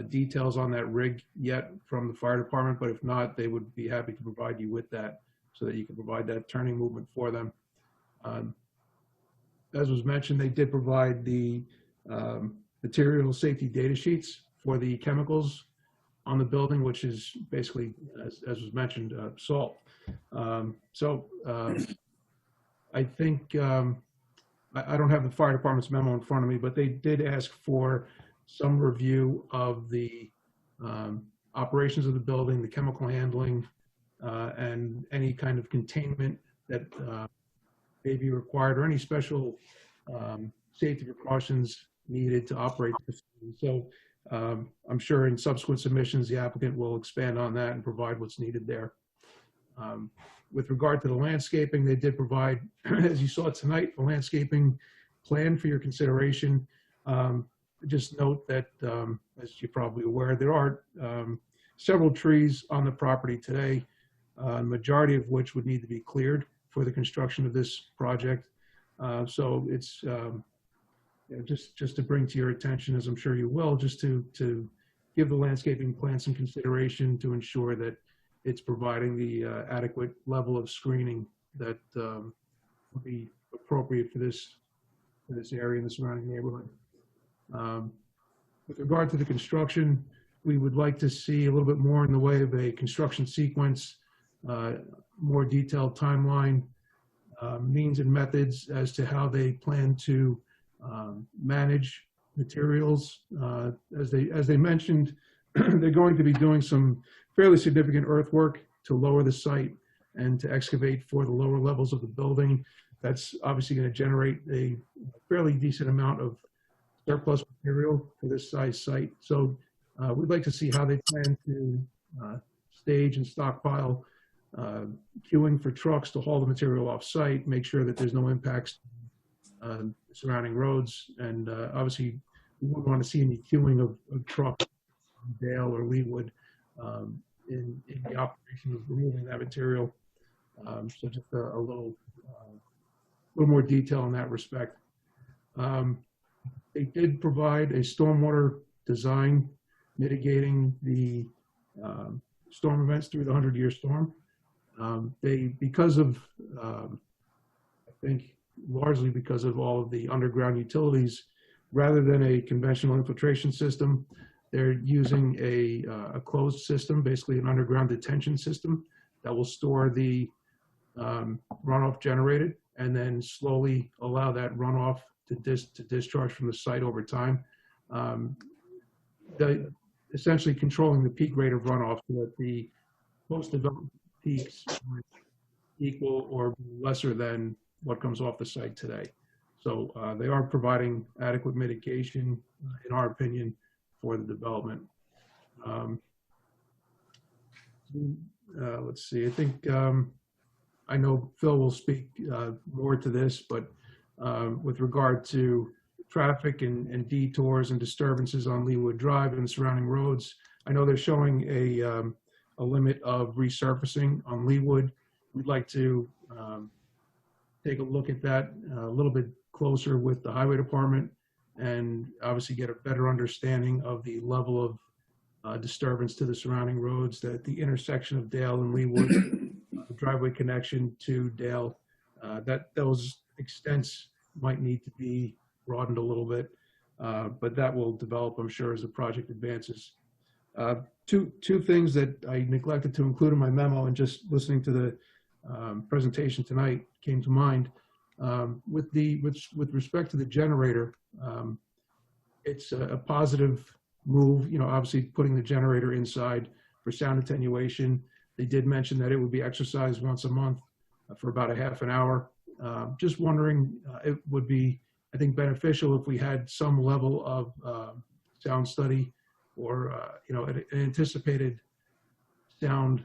details on that rig yet from the fire department, but if not, they would be happy to provide you with that so that you can provide that turning movement for them. As was mentioned, they did provide the material safety data sheets for the chemicals on the building, which is basically, as was mentioned, salt. I think, I don't have the fire department's memo in front of me, but they did ask for some review of the operations of the building, the chemical handling, and any kind of containment that may be required, or any special safety precautions needed to operate the facility. So I'm sure in subsequent submissions, the applicant will expand on that and provide what's needed there. With regard to the landscaping, they did provide, as you saw tonight, the landscaping plan for your consideration. Just note that, as you're probably aware, there are several trees on the property today, majority of which would need to be cleared for the construction of this project. So it's just to bring to your attention, as I'm sure you will, just to give the landscaping plan some consideration to ensure that it's providing the adequate level of screening that would be appropriate for this area and the surrounding neighborhood. With regard to the construction, we would like to see a little bit more in the way of a construction sequence, more detailed timeline, means and methods as to how they plan to manage materials. As they mentioned, they're going to be doing some fairly significant earthwork to lower the site and to excavate for the lower levels of the building. That's obviously going to generate a fairly decent amount of surplus material for this size site. So we'd like to see how they plan to stage and stockpile queuing for trucks to haul the material off site, make sure that there's no impacts surrounding roads. And obviously we wouldn't want to see any queuing of trucks in Dale or Leawood in the operation of removing that material. So just a little more detail in that respect. They did provide a stormwater design mitigating the storm events through the 100-year storm. Because of, I think, largely because of all of the underground utilities, rather than a conventional infiltration system, they're using a closed system, basically an underground detention system that will store the runoff generated and then slowly allow that runoff to discharge from the site over time. Essentially controlling the peak rate of runoff so that the post-development peaks are equal or lesser than what comes off the site today. So they are providing adequate mitigation, in our opinion, for the development. Let's see, I think, I know Phil will speak more to this, but with regard to traffic and detours and disturbances on Leawood Drive and surrounding roads, I know they're showing a limit of resurfacing on Leawood. We'd like to take a look at that a little bit closer with the highway department and obviously get a better understanding of the level of disturbance to the surrounding roads, that the intersection of Dale and Leawood, the driveway connection to Dale, that those extents might need to be broadened a little bit, but that will develop, I'm sure, as the project advances. Two things that I neglected to include in my memo, and just listening to the presentation tonight came to mind. With respect to the generator, it's a positive move, obviously putting the generator inside for sound attenuation. They did mention that it would be exercised once a month for about a half an hour. Just wondering, it would be, I think, beneficial if we had some level of sound study or an anticipated sound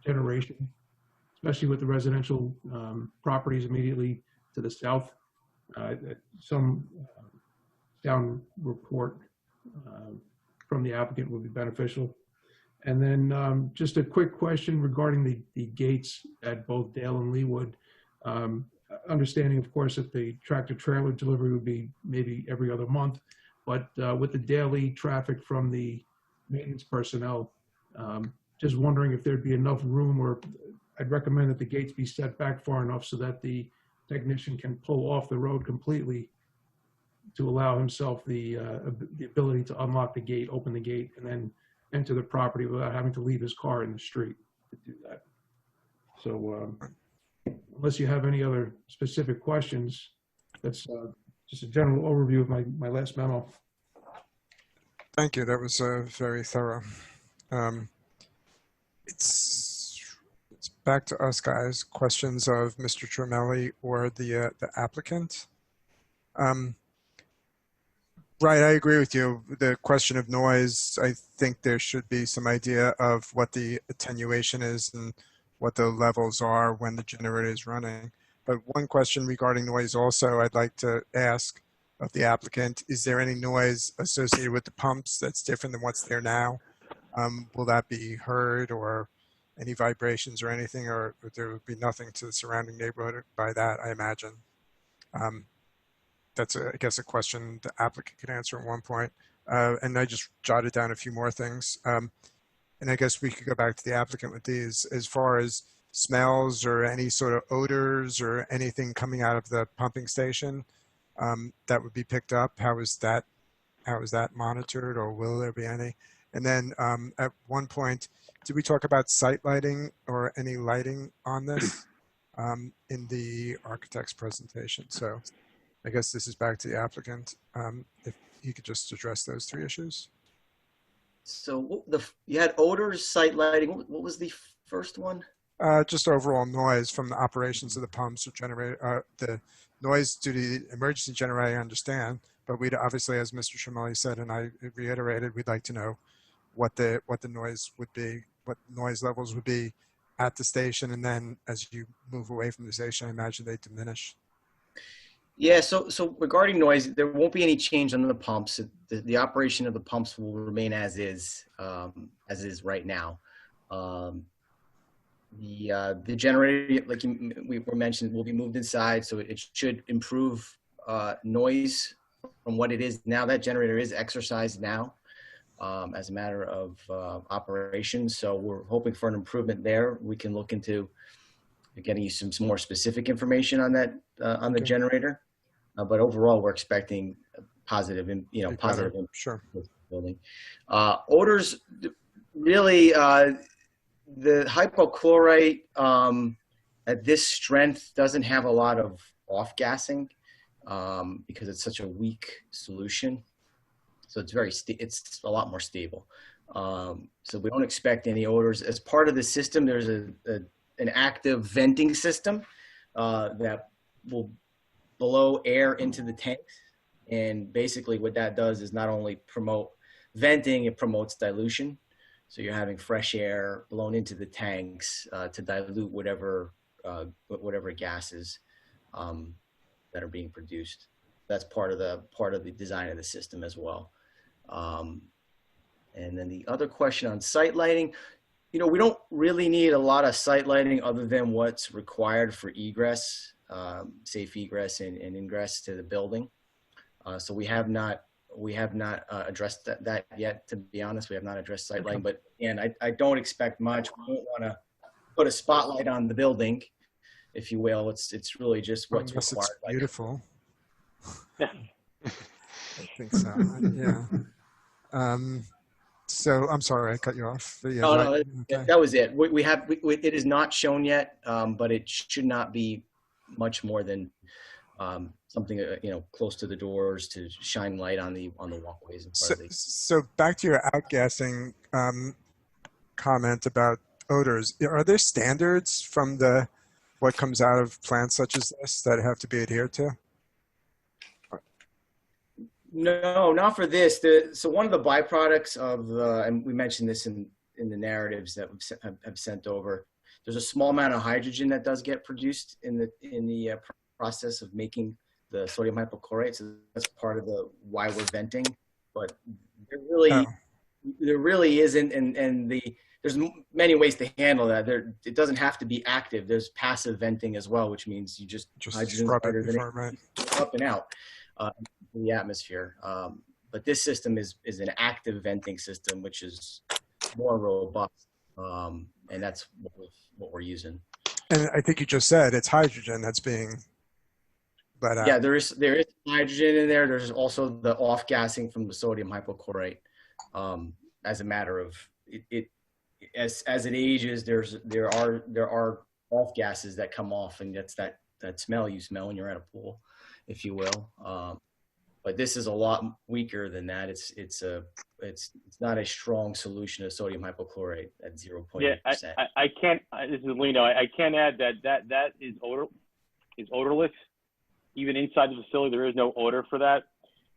generation, especially with the residential properties immediately to the south. Some sound report from the applicant would be beneficial. And then just a quick question regarding the gates at both Dale and Leawood. Understanding, of course, that the tractor trailer delivery would be maybe every other month, but with the daily traffic from the maintenance personnel, just wondering if there'd be enough room, or I'd recommend that the gates be set back far enough so that the technician can pull off the road completely to allow himself the ability to unlock the gate, open the gate, and then enter the property without having to leave his car in the street to do that. So unless you have any other specific questions, that's just a general overview of my last memo. Thank you. That was very thorough. It's back to us, guys. Questions of Mr. Tramelli or the applicant? Right, I agree with you. The question of noise, I think there should be some idea of what the attenuation is and what the levels are when the generator is running. But one question regarding noise also I'd like to ask of the applicant, is there any noise associated with the pumps that's different than what's there now? Will that be heard, or any vibrations or anything, or there would be nothing to the surrounding neighborhood by that, I imagine? That's, I guess, a question the applicant could answer at one point. And I just jotted down a few more things. And I guess we could go back to the applicant with these as far as smells or any sort of odors or anything coming out of the pumping station that would be picked up. How is that monitored, or will there be any? And then at one point, did we talk about site lighting or any lighting on this in the architect's presentation? So I guess this is back to the applicant. If you could just address those three issues. So you had odors, site lighting. What was the first one? Just overall noise from the operations of the pumps or generator. The noise due to the emergency generator, I understand, but we'd obviously, as Mr. Tremelli said, and I reiterated, we'd like to know what the noise would be, what noise levels would be at the station, and then as you move away from the station, I imagine they diminish. Yeah, so regarding noise, there won't be any change on the pumps. The operation of the pumps will remain as is right now. The generator, like we were mentioned, will be moved inside, so it should improve noise from what it is now. That generator is exercised now as a matter of operation, so we're hoping for an improvement there. We can look into getting you some more specific information on that on the generator. But overall, we're expecting positive, positive impact. Sure. Building. Odors, really, the hypochlorite at this strength doesn't have a lot of off-gassing because it's such a weak solution. So it's a lot more stable. So we don't expect any odors. As part of the system, there's an active venting system that will blow air into the tanks. And basically what that does is not only promote venting, it promotes dilution. So you're having fresh air blown into the tanks to dilute whatever gases that are being produced. That's part of the design of the system as well. And then the other question on site lighting, we don't really need a lot of site lighting other than what's required for egress, safe egress and ingress to the building. So we have not addressed that yet, to be honest. We have not addressed site lighting, but again, I don't expect much. We don't want to put a spotlight on the building, if you will. It's really just what's required. It's beautiful. I think so. Yeah. So I'm sorry, I cut you off. Yeah, no, okay. That was it. It is not shown yet, but it should not be much more than something close to the doors to shine light on the walkways. So back to your outgassing comment about odors. Are there standards from what comes out of plants such as this that have to be adhered to? No, not for this. So one of the byproducts of and we mentioned this in the narratives that we have sent over. There's a small amount of hydrogen that does get produced in the process of making the sodium hypochlorite. So that's part of why we're venting. But there really isn't, and there's many ways to handle that. It doesn't have to be active. There's passive venting as well, which means you just scrub it before, right? Up and out in the atmosphere. But this system is an active venting system, which is more robust, and that's what we're using. And I think you just said it's hydrogen that's being let out. Yeah, there is hydrogen in there. There's also the off-gassing from the sodium hypochlorite. As a matter of as it ages, there are off gases that come off, and that's that smell you smell when you're at a pool, if you will. But this is a lot weaker than that. It's not a strong solution of sodium hypochlorite at 0.8%. Yeah, I can't. This is Lino. I can't add that is odorless. Even inside the facility, there is no odor for that.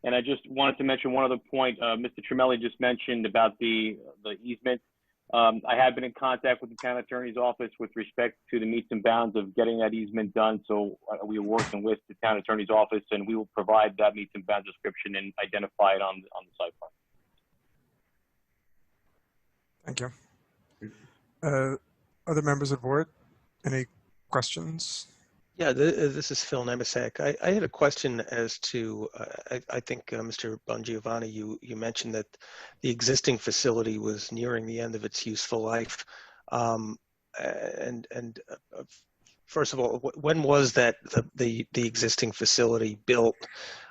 And I just wanted to mention one other point. Mr. Tremelli just mentioned about the easement. I have been in contact with the town attorney's office with respect to the meets and bounds of getting that easement done. So we are working with the town attorney's office, and we will provide that meets and bounds description and identify it on the site plan. Thank you. Other members of the board, any questions? Yeah, this is Phil Nemisak. I had a question as to, I think, Mr. Bongiovanni, you mentioned that the existing facility was nearing the end of its useful life. First of all, when was that the existing facility built?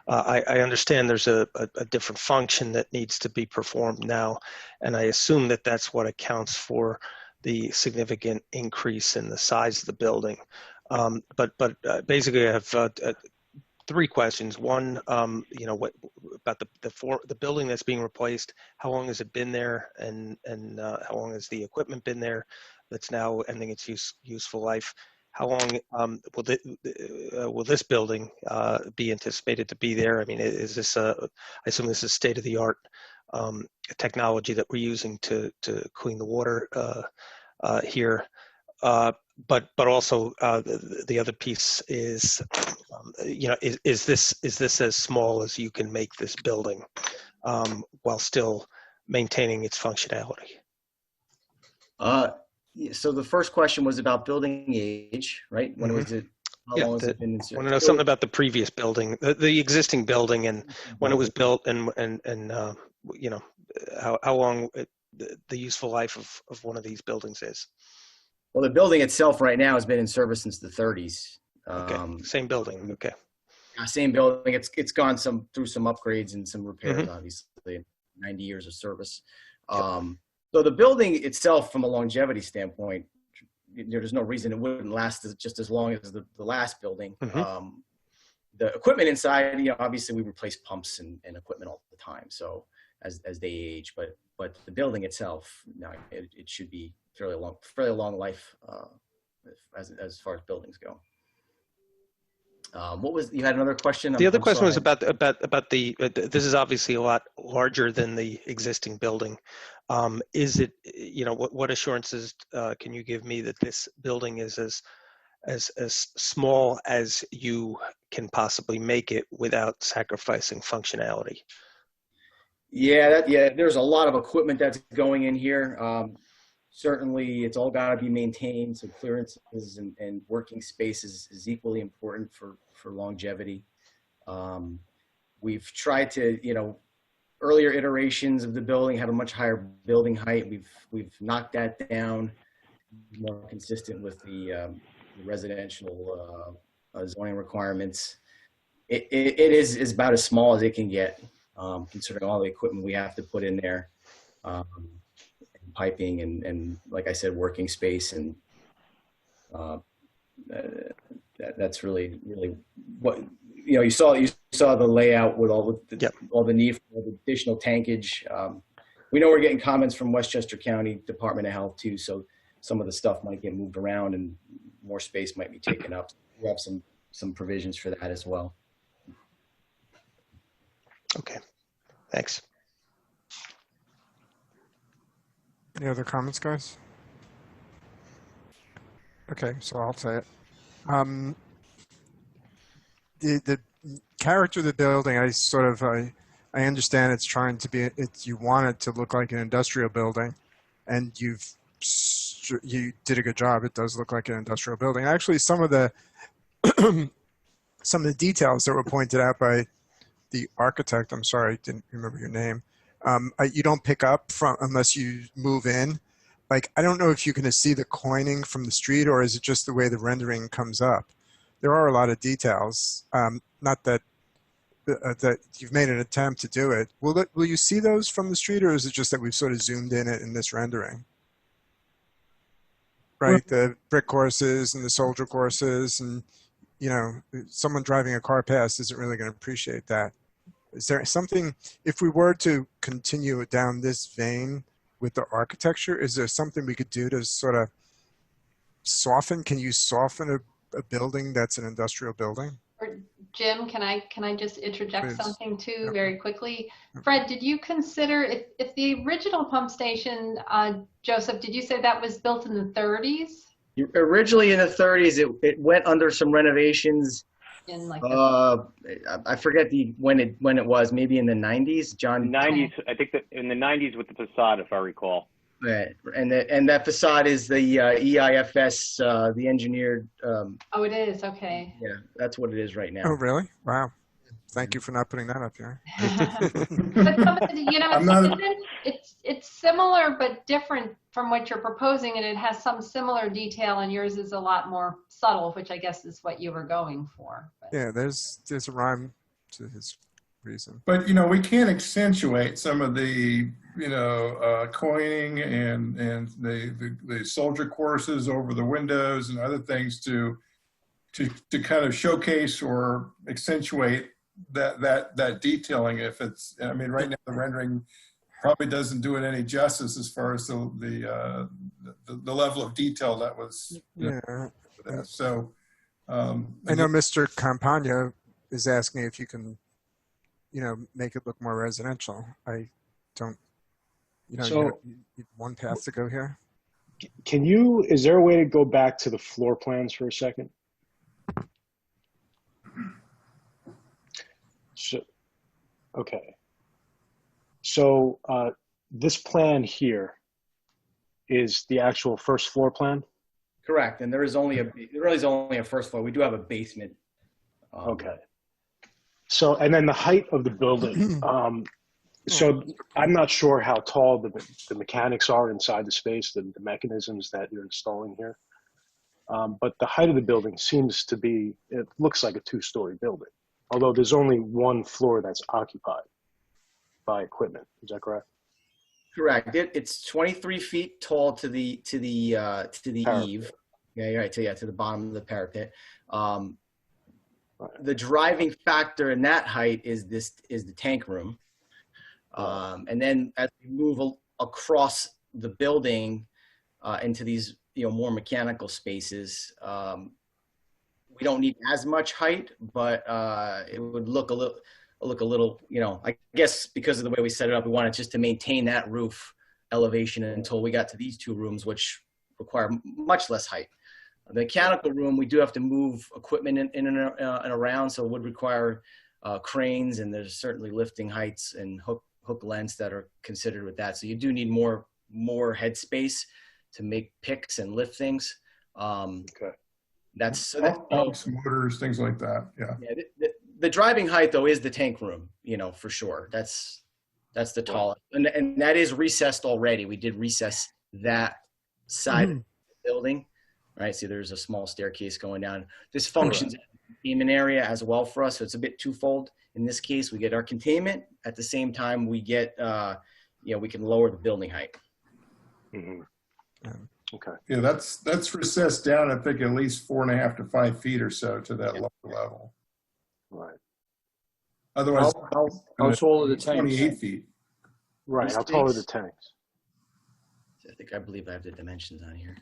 I understand there's a different function that needs to be performed now, and I assume that that's what accounts for the significant increase in the size of the building. But basically, I have three questions. One, what about the building that's being replaced? How long has it been there, and how long has the equipment been there that's now ending its useful life? How long will this building be anticipated to be there? I mean, is this I assume this is state-of-the-art technology that we're using to clean the water here. But also the other piece is, is this as small as you can make this building while still maintaining its functionality? So the first question was about building age, right? When was it? How long has it been in I want to know something about the previous building, the existing building, and when it was built, and how long the useful life of one of these buildings is. Well, the building itself right now has been in service since the 30s. Okay, same building. Okay. Same building. It's gone through some upgrades and some repairs, obviously. 90 years of service. So the building itself, from a longevity standpoint, there's no reason it wouldn't last just as long as the last building. The equipment inside, obviously we replace pumps and equipment all the time. So as they age, but the building itself, no, it should be fairly long life as far as buildings go. You had another question? The other question was about the, this is obviously a lot larger than the existing building. Is it, what assurances can you give me that this building is as small as you can possibly make it without sacrificing functionality? Yeah, there's a lot of equipment that's going in here. Certainly, it's all got to be maintained, so clearances and working space is equally important for longevity. We've tried to, earlier iterations of the building had a much higher building height. We've knocked that down, more consistent with the residential zoning requirements. It is about as small as it can get, considering all the equipment we have to put in there. Piping and like I said, working space, and that's really what you saw the layout with all the need for the additional tankage. We know we're getting comments from Westchester County Department of Health too, so some of the stuff might get moved around and more space might be taken up. We have some provisions for that as well. Okay, thanks. Any other comments, guys? Okay, so I'll say it. The character of the building, I understand it's trying to be, you want it to look like an industrial building, and you did a good job. It does look like an industrial building. Actually, some of the details that were pointed out by the architect, I'm sorry, I didn't remember your name. You don't pick up from unless you move in. Like, I don't know if you can see the coining from the street, or is it just the way the rendering comes up? There are a lot of details. Not that that you've made an attempt to do it. Will you see those from the street, or is it just that we've sort of zoomed in it in this rendering? Right, the brick courses and the soldier courses, and someone driving a car past isn't really going to appreciate that. Is there something, if we were to continue down this vein with the architecture, is there something we could do to sort of soften? Can you soften a building that's an industrial building? Or Jim, can I just interject Please. something too Yep. very quickly? Fred, did you consider if the original pump station, Joseph, did you say that was built in the 30s? Originally in the 30s, it went under some renovations. In like I forget when it was. Maybe in the 90s. John. 90s. I think that in the 90s with the facade, if I recall. Right, and that facade is the EIFS, the engineered. Oh, it is. Okay. Yeah, that's what it is right Oh, now. really? Wow. Thank you for not putting that up here. But some of the, I'm not- it's similar but different from what you're proposing, and it has some similar detail, and yours is a lot more subtle, which I guess is what you were going for. But. Yeah, there's a rhyme to his reason. But, we can't accentuate some of the, coining and the soldier courses over the windows and other things to kind of showcase or accentuate that detailing. If it's, right now the rendering probably doesn't do it any justice as far as the level of detail that was. Yeah. So. I know Mr. Campagna is asking if you can, make it look more residential. I don't, So- you one path to go here. Is there a way to go back to the floor plans for a second? So, okay. So this plan here is the actual first floor plan? Correct, and there is only a first floor. We do have a basement. Okay. So, and then the height of the building. So I'm not sure how tall the mechanics are inside the space, the mechanisms that you're installing here. But the height of the building seems to be, it looks like a 2-story building, although there's only one floor that's occupied by equipment. Is that correct? Correct. It's 23 feet tall to the Parapet. eave. Yeah, you're right. To the bottom of the parapet. The driving factor in that height is the tank room. And then as we move across the building into these more mechanical spaces, we don't need as much height, but it would look a little, I guess because of the way we set it up, we wanted just to maintain that roof elevation until we got to these 2 rooms, which require much less height. The mechanical room, we do have to move equipment in and around, so it would require cranes, and there's certainly lifting heights and hook lengths that are considered with that. So you do need more headspace to make picks and lift things. Okay. That's pumps, motors, things like that. Yeah. The driving height though is the tank room, for sure. That's the tallest, and that is recessed already. We did recess that side of the building, right? So there's a small staircase going down. This functions as a containment area as well for us, so it's a bit twofold. In this case, we get our containment at the same time we get, we can lower the building height. Mm-hmm. Okay. Yeah, that's recessed down, I think, at least 4.5 to 5 feet or so to that lower level. Right. Otherwise, how tall are the tanks? 28 feet. Right. How tall are the tanks? I believe I have the dimensions on here.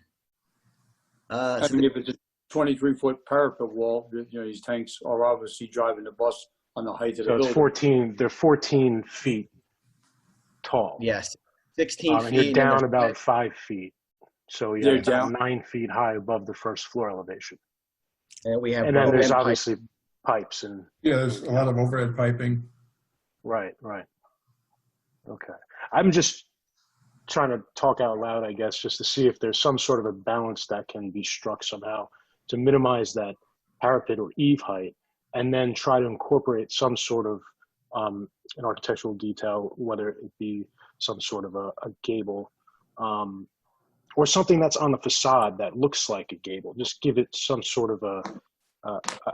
If it's a 23-foot parapet wall, these tanks are obviously driving the bus on the height of the building. They're 14 feet tall. Yes, 16 feet. And you're down about 5 feet. So you're They're down 9 feet high above the first floor elevation. And we have, and then there's obviously pipes and. Yeah, there's a lot of overhead piping. Right. Okay. I'm just trying to talk out loud, I guess, just to see if there's some sort of a balance that can be struck somehow to minimize that parapet or eave height, and then try to incorporate some sort of an architectural detail, whether it be some sort of a gable or something that's on the facade that looks like a gable. Just give it some sort of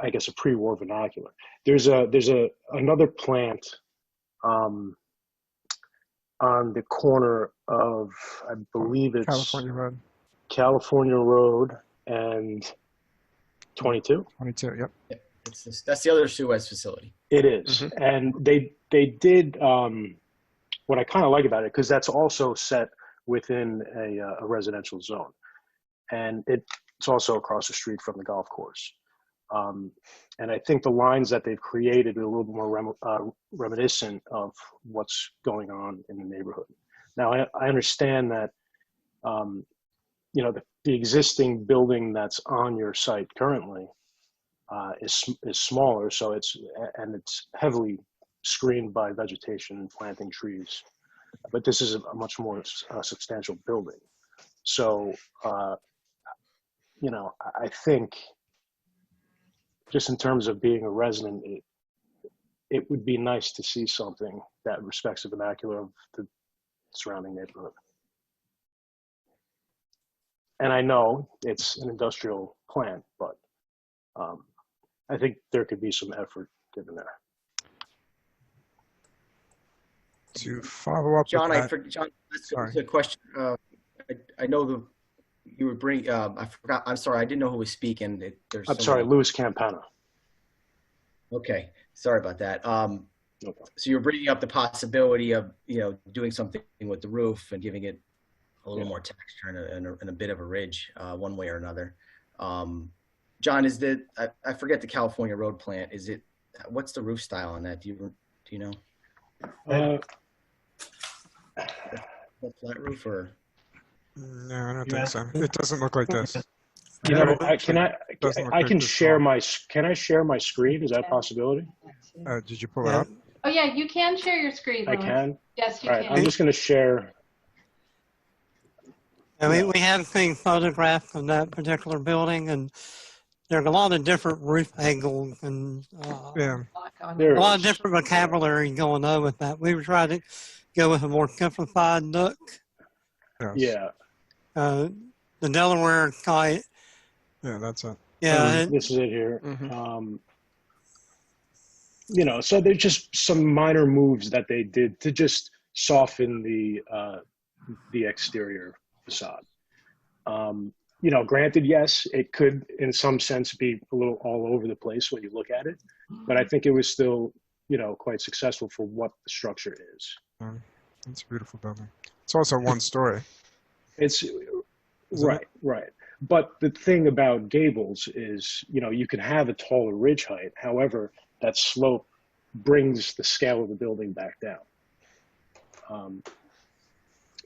I guess, a pre-war vernacular. There's another plant on the corner of, I believe it's California Road and 22. 22. Yep. That's the other Suez facility. It is. Mm-hmm. And they did what I kind of like about it, because that's also set within a residential zone, and it's also across the street from the golf course. And I think the lines that they've created are a little bit more reminiscent of what's going on in the neighborhood. Now, I understand that, you know, the existing building that's on your site currently is smaller, so it's heavily screened by vegetation and planting trees. But this is a much more substantial building. So, you know, I think just in terms of being a resident, it would be nice to see something that respects the vernacular of the surrounding neighborhood. And I know it's an industrial plant, but I think there could be some effort given there. To follow up John, with that, John, sorry. that's a question. I know you were bringing. I forgot. I'm sorry. I didn't know who was speaking. I'm sorry, Louis Campana. Okay, sorry about that. So you're bringing up the possibility of doing something with the roof and giving it a little more texture and a bit of a ridge, one way or another. John, I forget the California road plant. What's the roof style on that? Do you know? A flat roof or? No, I don't think so. It doesn't look like this. You know, I can share my. Can I share my screen? Is that a possibility? Did you pull it up? Oh yeah, you can share your screen. I Louis. can. Yes, you All right, can. I'm just going to share. I mean, we have seen photographs of that particular building, and there's a lot of different roof angles and a lot of different vocabulary going on with that. We were trying to go with a more simplified look. Yeah. The Delaware site. Yeah, that's it. Yeah. This is it here. You know, so there's just some minor moves that they did to just soften the exterior facade. You know, granted, yes, it could in some sense be a little all over the place when you look at it, but I think it was still, you know, quite successful for what the structure is. It's a beautiful building. It's also one story. It's right. But the thing about gables is, you know, you can have a taller ridge height. However, that slope brings the scale of the building back down.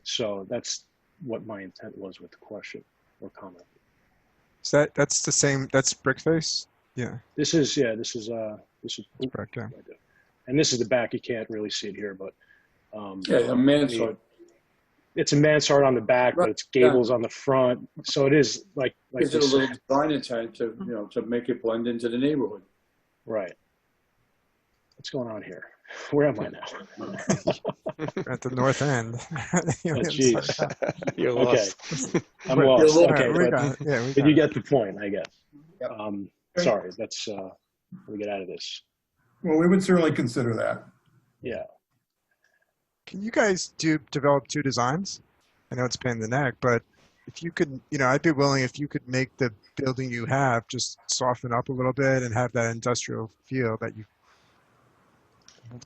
So that's what my intent was with the question or comment. So that's the same. That's brick face. Yeah. This is brick. Yeah. And this is the back. You can't really see it here, but a mansard. It's a mansard on the back, but it's gables on the front. So it is like Gives it a little design intent to make it blend into the neighborhood. Right. What's going on here? Where am I now? At the north end. Jeez. You're okay. lost. I'm lost. Okay, but, but you get the point, I guess. Sorry, let's let me get out of this. Well, we would certainly consider that. Yeah. Can you guys develop two designs? I know it's a pain in the neck, but if you could, I'd be willing if you could make the building you have just soften up a little bit and have that industrial feel that you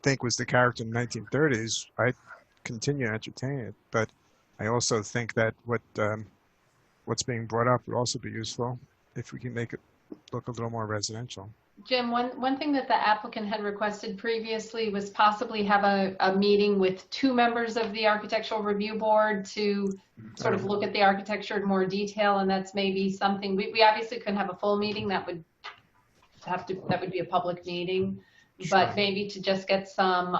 think was the character in the 1930s. I'd continue to entertain it, but I also think that what's being brought up would also be useful if we can make it look a little more residential. Jim, one thing that the applicant had requested previously was possibly have a meeting with two members of the Architectural Review Board to sort of look at the architecture in more detail, and that's maybe something, we obviously couldn't have a full meeting, that would be a public meeting, but maybe to just get some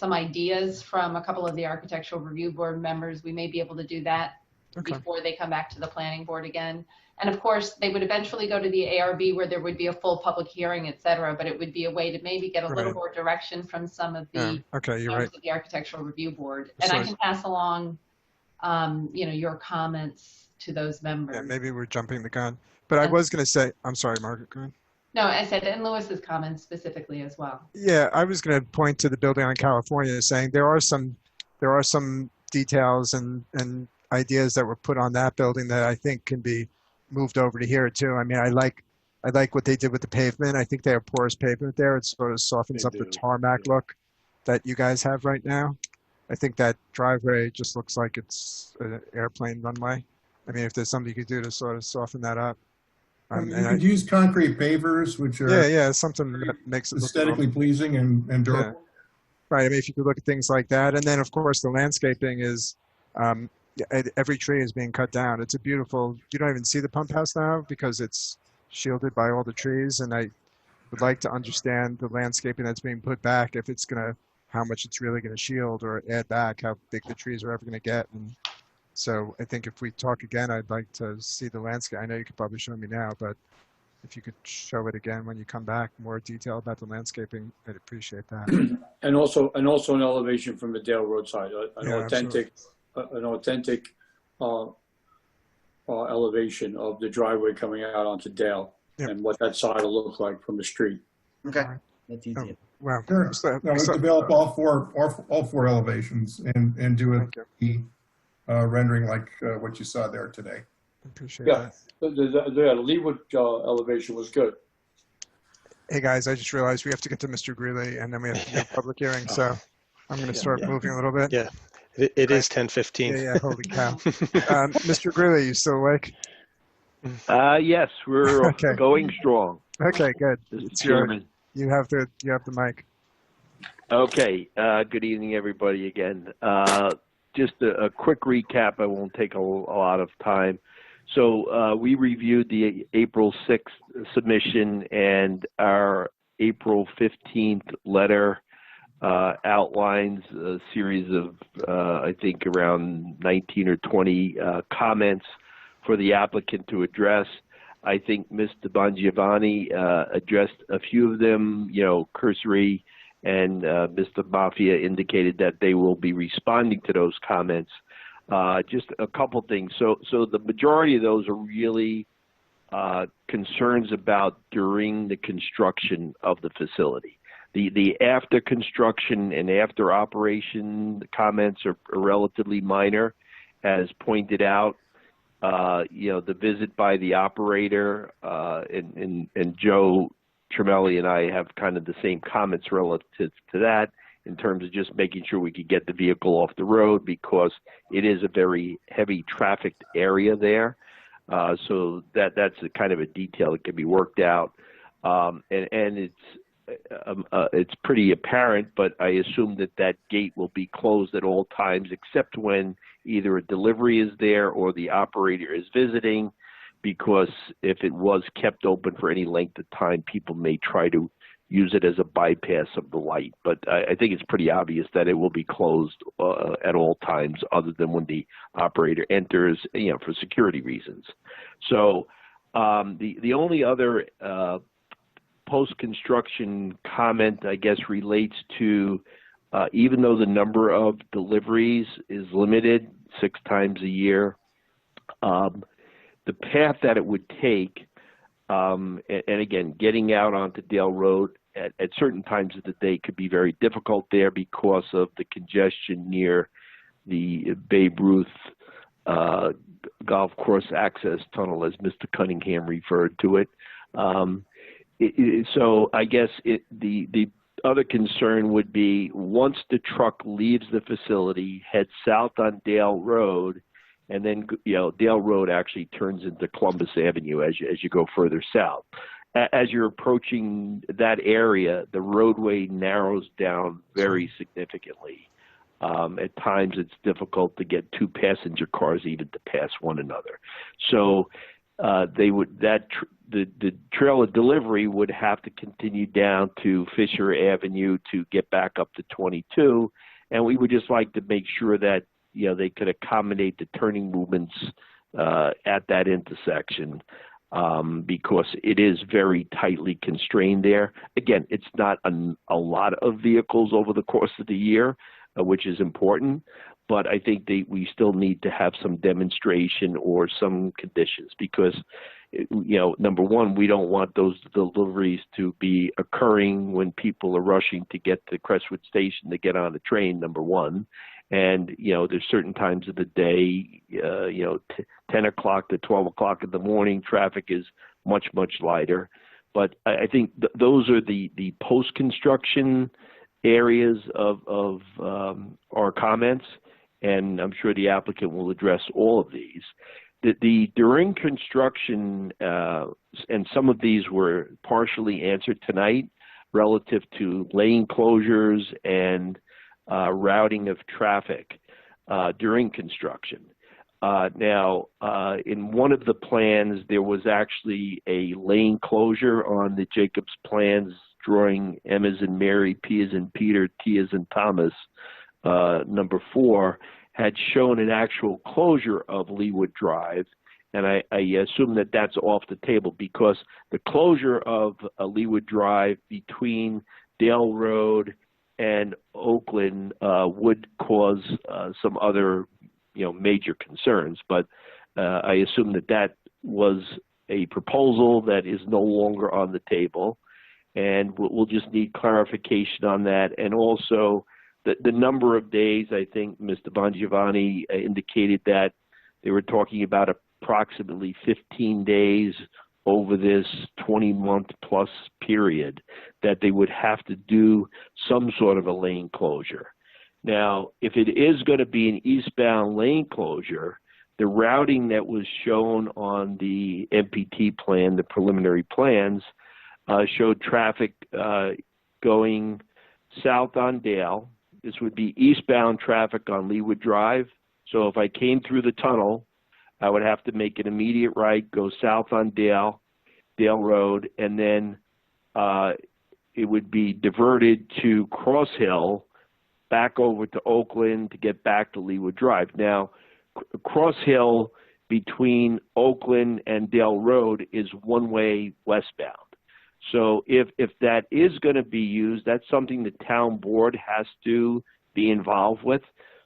ideas from a couple of the Architectural Review Board members, we may be able to do that before they come back to the planning board again. And of course, they would eventually go to the ARB where there would be a full public hearing, et cetera, but it would be a way to maybe get a little more direction from some of the members of the Architectural Review Board. And I can pass along, your comments to those members. Yeah, maybe we're jumping the gun. But I was going to say, I'm sorry, Margaret, go ahead. No, I said, and Lewis's comments specifically as well. Yeah, I was going to point to the building on California saying there are some details and ideas that were put on that building that I think can be moved over to here too. I mean, I like what they did with the pavement. I think they have porous pavement there. It sort of softens up the tarmac look that you guys have right now. I think that driveway just looks like it's an airplane runway. I mean, if there's something you could do to sort of soften that up. You could use concrete pavers, which are yeah, something that makes it look aesthetically pleasing and durable. Yeah. Right. I mean, if you could look at things like that, and then of course the landscaping is, every tree is being cut down. It's a beautiful. You don't even see the pump house now because it's shielded by all the trees, and I would like to understand the landscaping that's being put back, if it's gonna, how much it's really gonna shield or add back, how big the trees are ever gonna get. And so I think if we talk again, I'd like to see the landscape. I know you could probably show me now, but if you could show it again when you come back, more detail about the landscaping, I'd appreciate that. And also an elevation from the Dale Road side, Yeah, an authentic elevation of the driveway coming out onto Dale and what that side will look like from the street. Okay, that's easy. Oh, wow. Sure. No, we develop all four elevations and do it rendering like what you saw there today. Appreciate Yeah, that. the Leewood elevation was good. Hey guys, I just realized we have to get to Mr. Greeley and then we have to do a public hearing. So I'm going to start moving a little bit. Yeah, it is 10:15. Yeah, holy cow. Mr. Greeley, you still awake? Yes, we're going strong. Okay, good. Mr. It's Chairman. You have the mic. Okay, good evening, everybody, again. Just a quick recap. I won't take a lot of time. So we reviewed the April 6th submission, and our April 15th letter outlines a series of, I think, around 19 or 20 comments for the applicant to address. I think Mr. Bongiovanni addressed a few of them, cursory, and Mr. Mafia indicated that they will be responding to those comments. Just a couple things. So the majority of those are really concerns about during the construction of the facility. The after construction and after operation comments are relatively minor, as pointed out. The visit by the operator and Joe Tremelli and I have kind of the same comments relative to that, in terms of just making sure we could get the vehicle off the road, because it is a very heavy trafficked area there. So that's a kind of a detail that can be worked out. And it's pretty apparent, but I assume that gate will be closed at all times, except when either a delivery is there or the operator is visiting, because if it was kept open for any length of time, people may try to use it as a bypass of the light. But I think it's pretty obvious that it will be closed at all times, other than when the operator enters, for security reasons. So the only other post-construction comment, I guess, relates to even though the number of deliveries is limited 6 times a year, the path that it would take, and again, getting out onto Dale Road at certain times of the day could be very difficult there because of the congestion near the Babe Ruth golf course access tunnel, as Mr. Cunningham referred to it. So I guess the other concern would be, once the truck leaves the facility, heads south on Dale Road, and then Dale Road actually turns into Columbus Avenue as you go further south. As you're approaching that area, the roadway narrows down very significantly. At times, it's difficult to get 2 passenger cars even to pass one another. So the trail of delivery would have to continue down to Fisher Avenue to get back up to 22, and we would just like to make sure that they could accommodate the turning movements at that intersection, because it is very tightly constrained there. Again, it's not a lot of vehicles over the course of the year, which is important, but I think we still need to have some demonstration or some conditions, because number one, we don't want those deliveries to be occurring when people are rushing to get to Crestwood Station to get on the train, number one. And, there's certain times of the day, 10 o'clock to 12 o'clock in the morning, traffic is much, much lighter. But I think those are the post-construction areas of our comments, and I'm sure the applicant will address all of these. during construction, and some of these were partially answered tonight relative to lane closures and routing of traffic during construction. Now, in one of the plans, there was actually a lane closure on the Jacobs plans drawing M as in Mary, P as in Peter, T as in Thomas, number 4, had shown an actual closure of Leawood Drive. And I assume that that's off the table because the closure of Leawood Drive between Dale Road and Oakland would cause some other major concerns. But I assume that that was a proposal that is no longer on the table. And we'll just need clarification on that. And also the number of days, I think Mr. Bongiovanni indicated that they were talking about approximately 15 days over this 20-month plus period that they would have to do some sort of a lane closure. Now, if it is going to be an eastbound lane closure, the routing that was shown on the MPT plan, the preliminary plans, showed traffic going south on Dale. This would be eastbound traffic on Leawood Drive. So if I came through the tunnel, I would have to make an immediate right, go south on Dale Road, and then it would be diverted to Cross Hill, back over to Oakland to get back to Leawood Drive. Now, Cross Hill between Oakland and Dale Road is one-way westbound. So if that is going to be used, that's something the town board has to be involved with.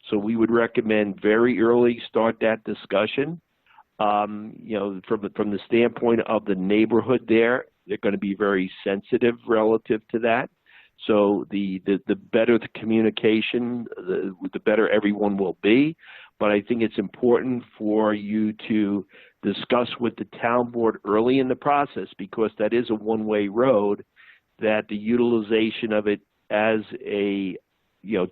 So we would recommend very early start that discussion. From the standpoint of the neighborhood there, they're going to be very sensitive relative to that. So the better the communication, the better everyone will be. But I think it's important for you to discuss with the town board early in the process, because that is a one-way road, that the utilization of it as a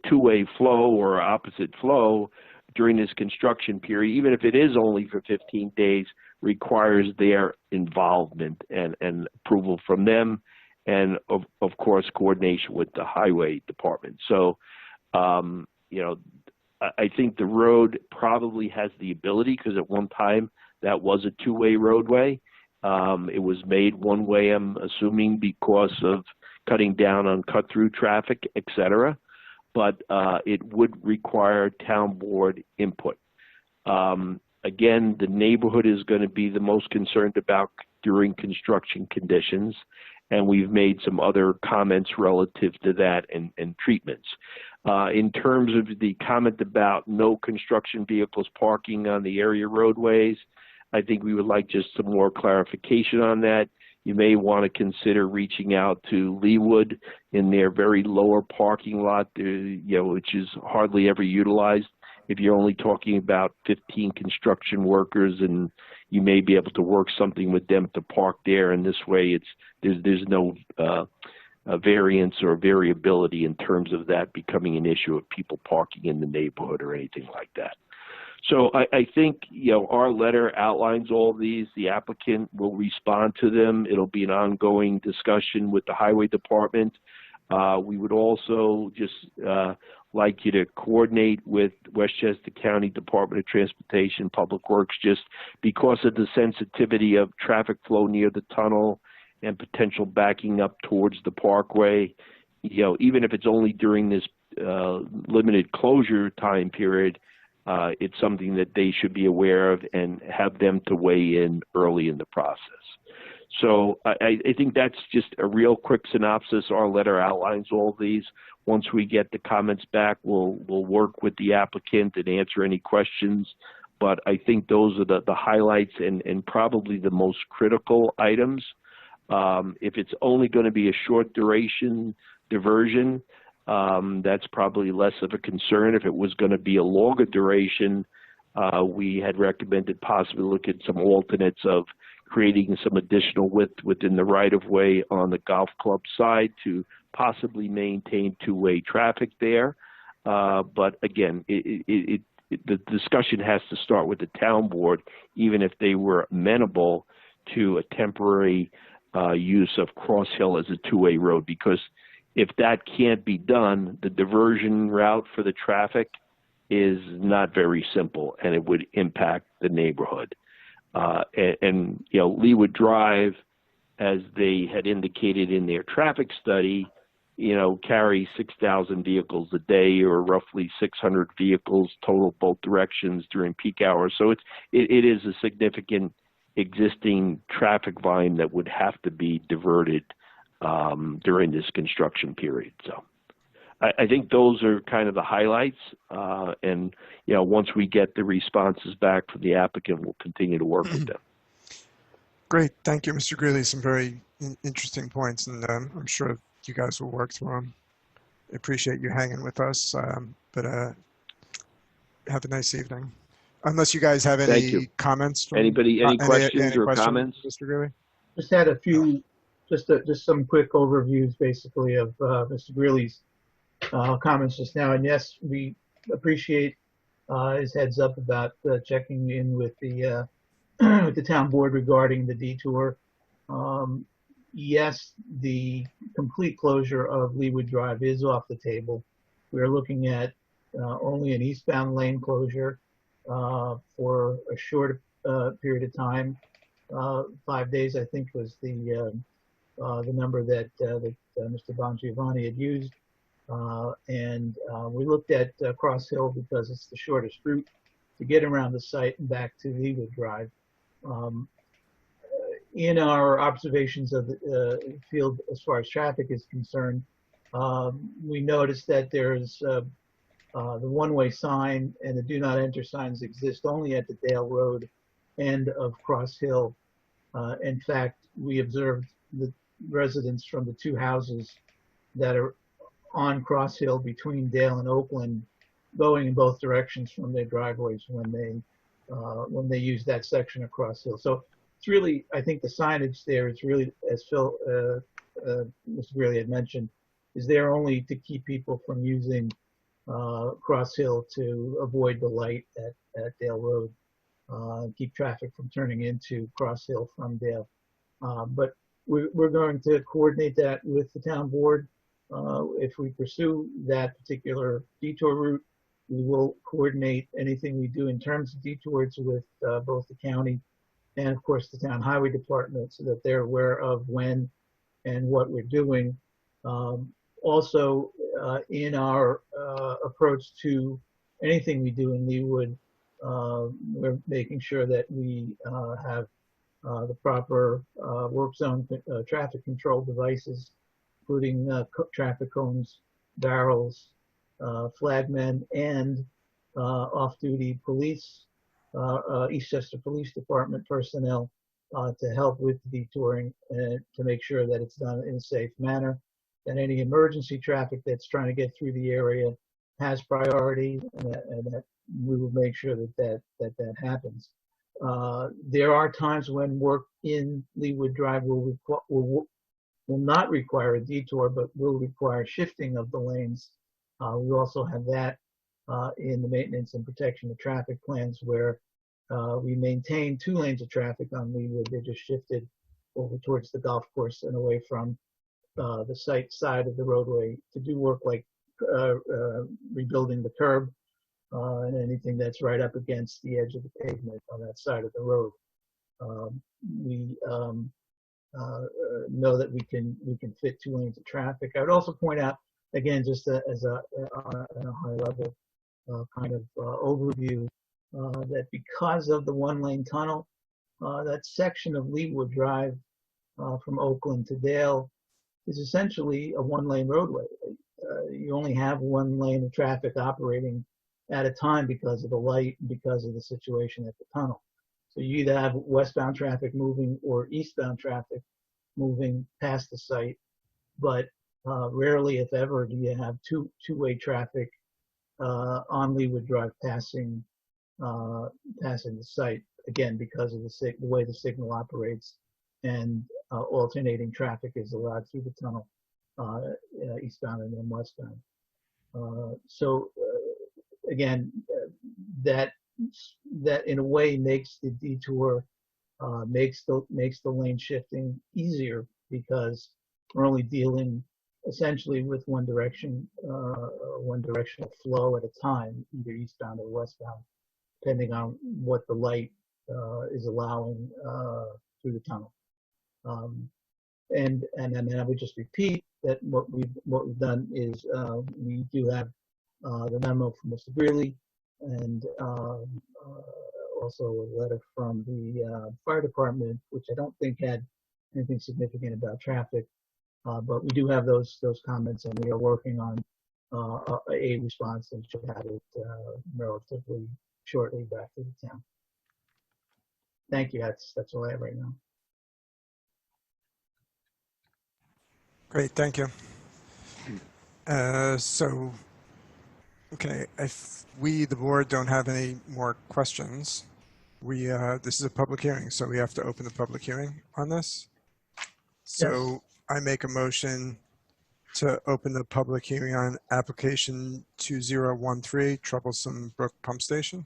two-way flow or opposite flow during this construction period, even if it is only for 15 days, requires their involvement and approval from them, and of course coordination with the highway department. So I think the road probably has the ability, because at one time that was a two-way roadway. It was made one way, I'm assuming, because of cutting down on cut-through traffic, et cetera. But it would require town board input. Again, the neighborhood is going to be the most concerned about during construction conditions, and we've made some other comments relative to that and treatments. In terms of the comment about no construction vehicles parking on the area roadways, I think we would like just some more clarification on that. You may want to consider reaching out to Leawood in their very lower parking lot, which is hardly ever utilized. If you're only talking about 15 construction workers, and you may be able to work something with them to park there, and this way there's no variance or variability in terms of that becoming an issue of people parking in the neighborhood or anything like that. So I think, our letter outlines all these. The applicant will respond to them. It'll be an ongoing discussion with the highway department. We would also just like you to coordinate with Westchester County Department of Transportation, Public Works, just because of the sensitivity of traffic flow near the tunnel and potential backing up towards the parkway. Even if it's only during this limited closure time period, it's something that they should be aware of and have them to weigh in early in the process. So I think that's just a real quick synopsis. Our letter outlines all these. Once we get the comments back, we'll work with the applicant and answer any questions. But I think those are the highlights and probably the most critical items. If it's only going to be a short duration diversion, that's probably less of a concern. If it was going to be a longer duration, we had recommended possibly look at some alternates of creating some additional width within the right-of-way on the golf club side to possibly maintain two-way traffic there. But again, the discussion has to start with the town board, even if they were amenable to a temporary use of Cross Hill as a two-way road, because if that can't be done, the diversion route for the traffic is not very simple, and it would impact the neighborhood. And you know, Leewood Drive, as they had indicated in their traffic study, you know, carry 6,000 vehicles a day, or roughly 600 vehicles total both directions during peak hours. So it is a significant existing traffic volume that would have to be diverted during this construction period. So I think those are kind of the highlights. And, you know, once we get the responses back from the applicant, we'll continue to work with them. Great. Thank you, Mr. Greeley. Some very interesting points, and I'm sure you guys will work through them. I appreciate you hanging with us, but have a nice evening. Unless you guys have any comments. From, Anybody, any questions or questions, comments? Mr. Greeley? Just had a few, just some quick overviews, basically, of Mr. Greeley's comments just now. And yes, we appreciate his heads up about checking in with the with the town board regarding the detour. Yes, the complete closure of Leewood Drive is off the table. We're looking at only an eastbound lane closure for a short period of time. 5 days, I think, was the number that Mr. Bongiovanni had used. And we looked at Cross Hill because it's the shortest route to get around the site and back to Leewood Drive. In our observations of the field as far as traffic is concerned, we noticed that there's the one-way sign and the do not enter signs exist only at the Dale Road end of Cross Hill. In fact, we observed the residents from the two houses that are on Cross Hill between Dale and Oakland going in both directions from their driveways when they use that section of Cross Hill. So it's really, I think the signage there is really, as Phil, Mr. Greeley had mentioned, is there only to keep people from using Cross Hill to avoid the light at Dale Road, keep traffic from turning into Cross Hill from Dale. But we're going to coordinate that with the town board. If we pursue that particular detour route, we will coordinate anything we do in terms of detours with both the county and, of course, the town highway department, so that they're aware of when and what we're doing. Also, in our approach to anything we do in Leewood, we're making sure that we have the proper work zone traffic control devices, including traffic cones, barrels, flagmen, and off-duty police, Eastchester Police Department personnel to help with the detouring and to make sure that it's done in a safe manner, that any emergency traffic that's trying to get through the area has priority, and that we will make sure that happens. There are times when work in Leewood Drive will not require a detour, but will require shifting of the lanes. We also have that in the maintenance and protection of traffic plans, where we maintain 2 lanes of traffic on Leewood. They're just shifted over towards the golf course and away from the side of the roadway to do work like rebuilding the curb and anything that's right up against the edge of the pavement on that side of the road. We know that we can fit 2 lanes of traffic. I would also point out, again, just as a high level kind of overview, that because of the 1-lane tunnel, that section of Leewood Drive from Oakland to Dale is essentially a 1-lane roadway. You only have 1 lane of traffic operating at a time because of the light and because of the situation at the tunnel. So you either have westbound traffic moving or eastbound traffic moving past the site, but rarely, if ever, do you have two-way traffic on Leewood Drive passing the site, again, because of the way the signal operates, and alternating traffic is allowed through the tunnel, eastbound and then westbound. So again, that in a way makes the detour, makes the lane shifting easier, because we're only dealing essentially with one directional flow at a time, either eastbound or westbound, depending on what the light is allowing through the tunnel. And then I would just repeat that what we've done is we do have the memo from Mr. Greeley, and also a letter from the fire department, which I don't think had anything significant about traffic, but we do have those comments, and we are working on a response, and should have it relatively shortly back to the town. Thank you. That's all I have right now. Great, thank you. So, okay, if we, the board, don't have any more questions, this is a public hearing, so we have to open the public hearing on this. So I make a motion to open the public hearing on application 2013, Troublesome Brook Pump Station.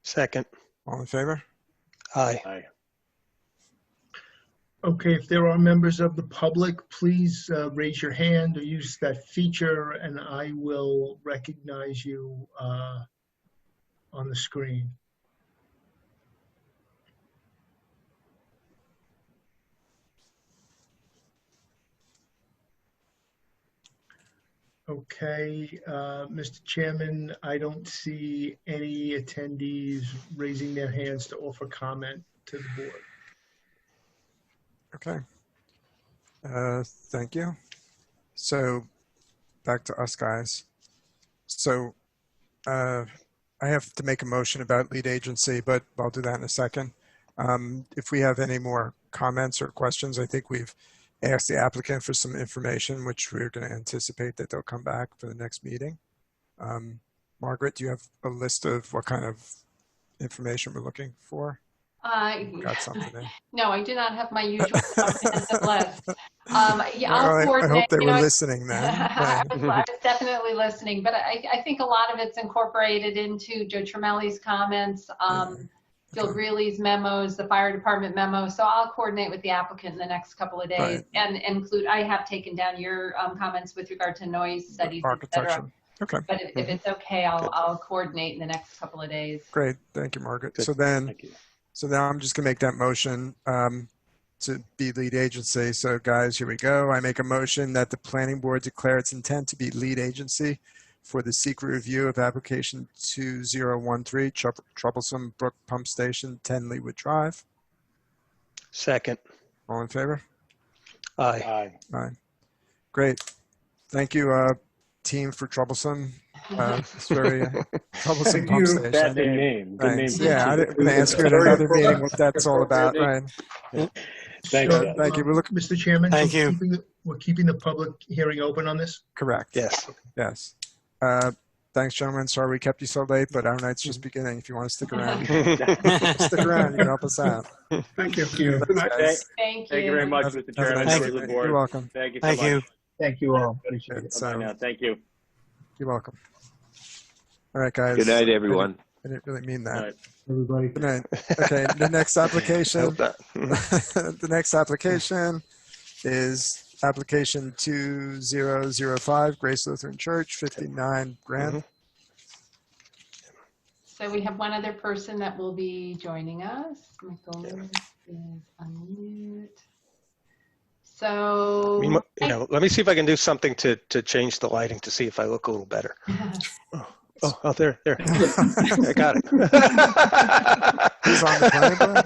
Second. All in favor? Aye. Aye. Okay, if there are members of the public, please raise your hand or use that feature, and I will recognize you on the screen. Okay, Mr. Chairman, I don't see any attendees raising their hands to offer comment to the board. Okay. Thank you. So back to us, guys. So I have to make a motion about lead agency, but I'll do that in a second. If we have any more comments or questions, I think we've asked the applicant for some information, which we're going to anticipate that they'll come back for the next meeting. Margaret, do you have a list of what kind of information we're looking for? Got something there. No, I do not have my usual comprehensive list. Yeah, I'll coordinate. I hope they were listening then. I was definitely listening, but I think a lot of it's incorporated into Joe Tremelli's comments, Phil Greeley's memos, the fire department memo. So I'll coordinate with the applicant in the next couple of days, and include. I have taken down your comments with regard to noise studies, etc. Okay. But if it's okay, I'll coordinate in the next couple of days. Great, thank you, Margaret. Good. So then. Thank you. So now I'm just going to make that motion to be lead agency. So guys, here we go. I make a motion that the planning board declare its intent to be lead agency for the secret review of application 2013, Troublesome Brook Pump Station, 10 Leewood Drive. Second. All in favor? Aye. Aye. Aye. Great. Thank you, team, for Troublesome. It's very troublesome pump station. Good name. Good name. Yeah, I'm going to ask you at another meeting what that's all about, right? Thanks. So, Thank you. Mr. Chairman, Thank you. We're keeping the public hearing open on this? Correct. Yes. Yes. Thanks, gentlemen. Sorry we kept you so late, but our night's just beginning. If you want to stick around, stick around. You can help us out. Thank you. Thanks, guys. Thank you. Thank you very much, Mr. Chairman. Thank Members you. of the board. You're welcome. Thank you so Thank much. you. Thank you all. Appreciate it. So, Now, thank you. you're welcome. All right, guys. Good night, everyone. I didn't really mean that. All right. Everybody. Good night. Okay, the next application. The next application is application 2005, Grace Lutheran Church, 59 Grand. So we have one other person that will be joining us. Michael is unmute. So, let me see if I can do something to change the lighting to see if I look a little better. Oh, there. I got it. Who's on the planning board?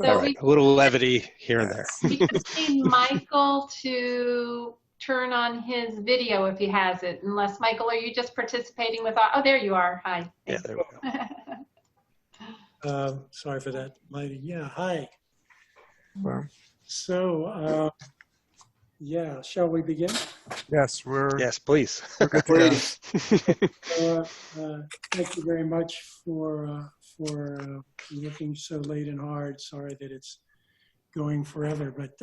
All right, a little levity here and there. we just need Michael to turn on his video if he has it. Unless, Michael, are you just participating with our, oh, there you are. Hi. Yeah, there we go. Sorry for that. Hi. Well, So, shall we begin? yes, Yes, please. we're good to go. Thank you very much for working so late and hard. Sorry that it's going forever, but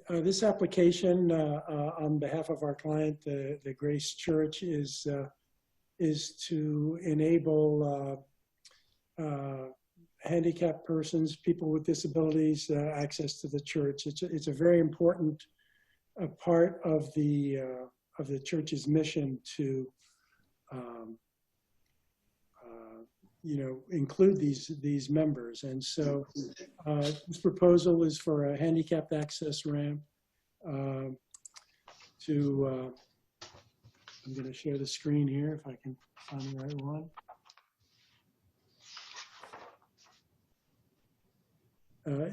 This application on behalf of our client, the Grace Church, is to enable handicapped persons, people with disabilities, access to the church. It's a very important part of the church's mission to include these members. And so this proposal is for a handicapped access ramp I'm going to share the screen here if I can find the right one.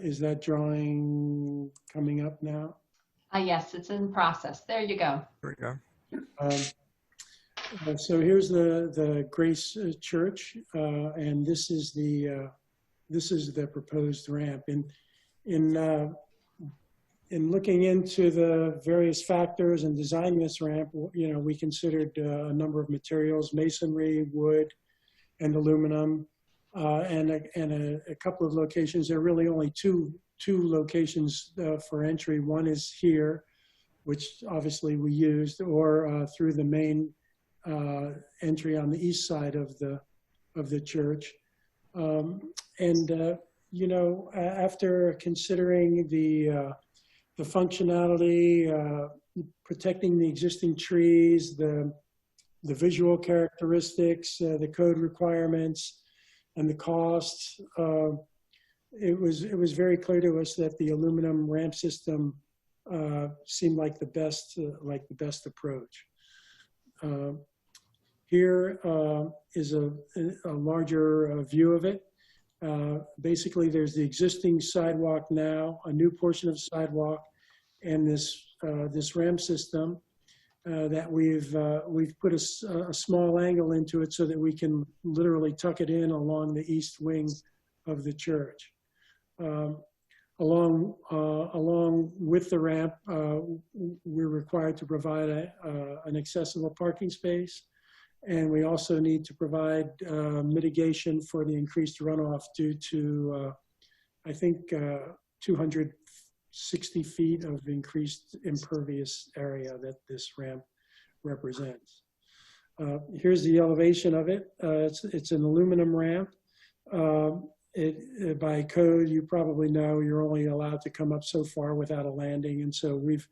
Is that drawing coming up now? Yes, it's in process. There you go. There we go. So here's the Grace Church, and this is the proposed ramp. In looking into the various factors and designing this ramp, we considered a number of materials: masonry, wood, and aluminum, and a couple of locations. There are really only two locations for entry. One is here, which obviously we used, or through the main entry on the east side of the church. After considering the functionality, protecting the existing trees, the visual characteristics, the code requirements, and the costs, it was very clear to us that the aluminum ramp system seemed like the best approach. Here is a larger view of it. Basically, there's the existing sidewalk now, a new portion of sidewalk, and this ramp system that we've put a small angle into it so that we can literally tuck it in along the east wing of the church. Along with the ramp, we're required to provide an accessible parking space. And we also need to provide mitigation for the increased runoff due to, I think, 260 feet of increased impervious area that this ramp represents. Here's the elevation of it. It's an aluminum ramp. By code, you probably know you're only allowed to come up so far without a landing, and so we've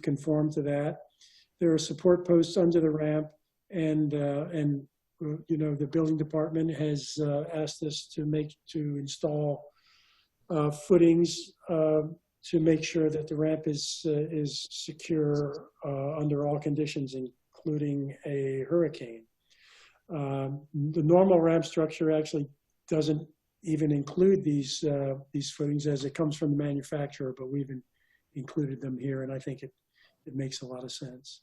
conformed to that. There are support posts under the ramp. And the building department has asked us to install footings to make sure that the ramp is secure under all conditions, including a hurricane. The normal ramp structure actually doesn't even include these footings as it comes from the manufacturer, but we've included them here, and I think it makes a lot of sense.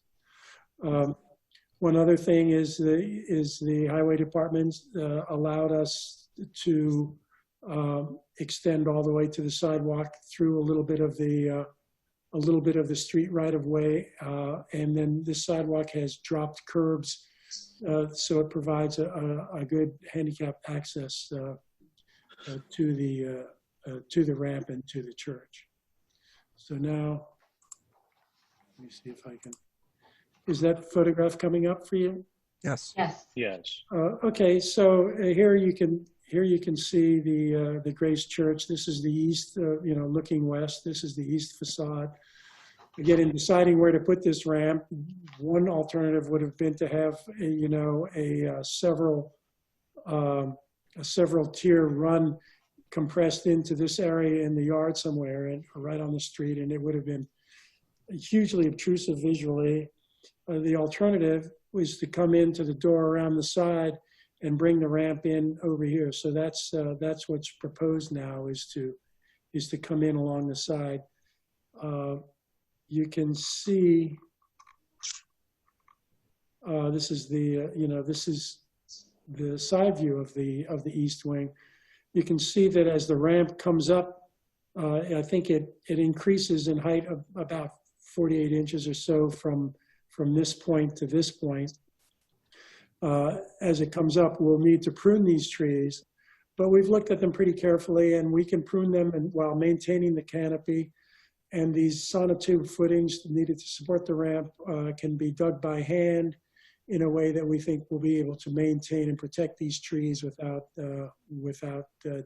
One other thing is the highway department allowed us to extend all the way to the sidewalk through a little bit of the street right of way, and then this sidewalk has dropped curbs, so it provides a good handicap access to the ramp and to the church. So now, let me see if I can. Is that photograph coming up for you? Yes. Yes. Yes. Okay, so here you can see the Grace Church. This is the east, looking west. This is the east facade. Again, in deciding where to put this ramp, one alternative would have been to have a several tier run compressed into this area in the yard somewhere and right on the street, and it would have been hugely obtrusive visually. The alternative was to come into the door around the side and bring the ramp in over here. So that's what's proposed now, is to come in along the side. You can see this is the side view of the east wing. You can see that as the ramp comes up, I think it increases in height of about 48 inches or so from this point to this point. As it comes up, we'll need to prune these trees, but we've looked at them pretty carefully, and we can prune them while maintaining the canopy and these sonotube footings needed to support the ramp can be dug by hand in a way that we think will be able to maintain and protect these trees without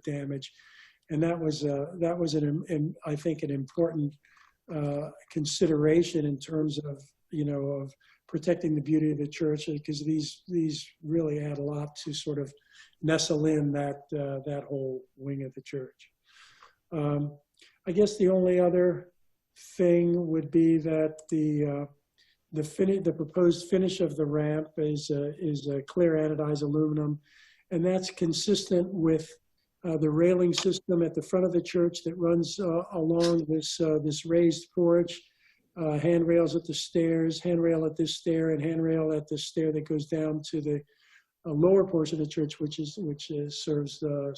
damage. And that was I think an important consideration in terms of of protecting the beauty of the church, because these really add a lot to sort of nestle in that whole wing of the church. I guess the only other thing would be that the proposed finish of the ramp is a clear anodized aluminum, and that's consistent with the railing system at the front of the church that runs along this raised porch, handrails at the stairs, handrail at this stair, and handrail at the stair that goes down to the lower portion of the church, which serves a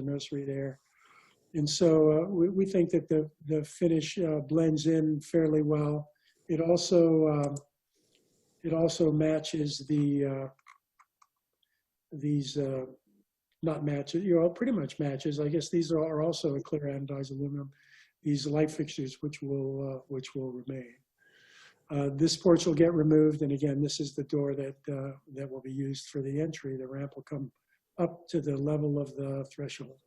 nursery there. And so we think that the finish blends in fairly well. It also matches these not matches, pretty much matches. I guess these are also a clear anodized aluminum. These light fixtures, which will remain. This porch will get removed, and again, this is the door that will be used for the entry. The ramp will come up to the level of the threshold.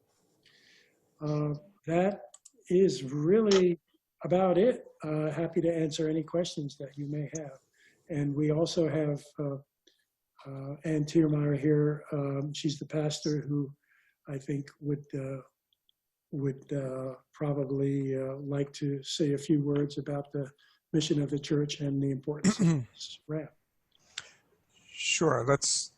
That is really about it. Happy to answer any questions that you may have. And we also have Ann Tiermeyer here. She's the pastor who I think would probably like to say a few words about the mission of the church and the importance of this ramp. Sure. Let's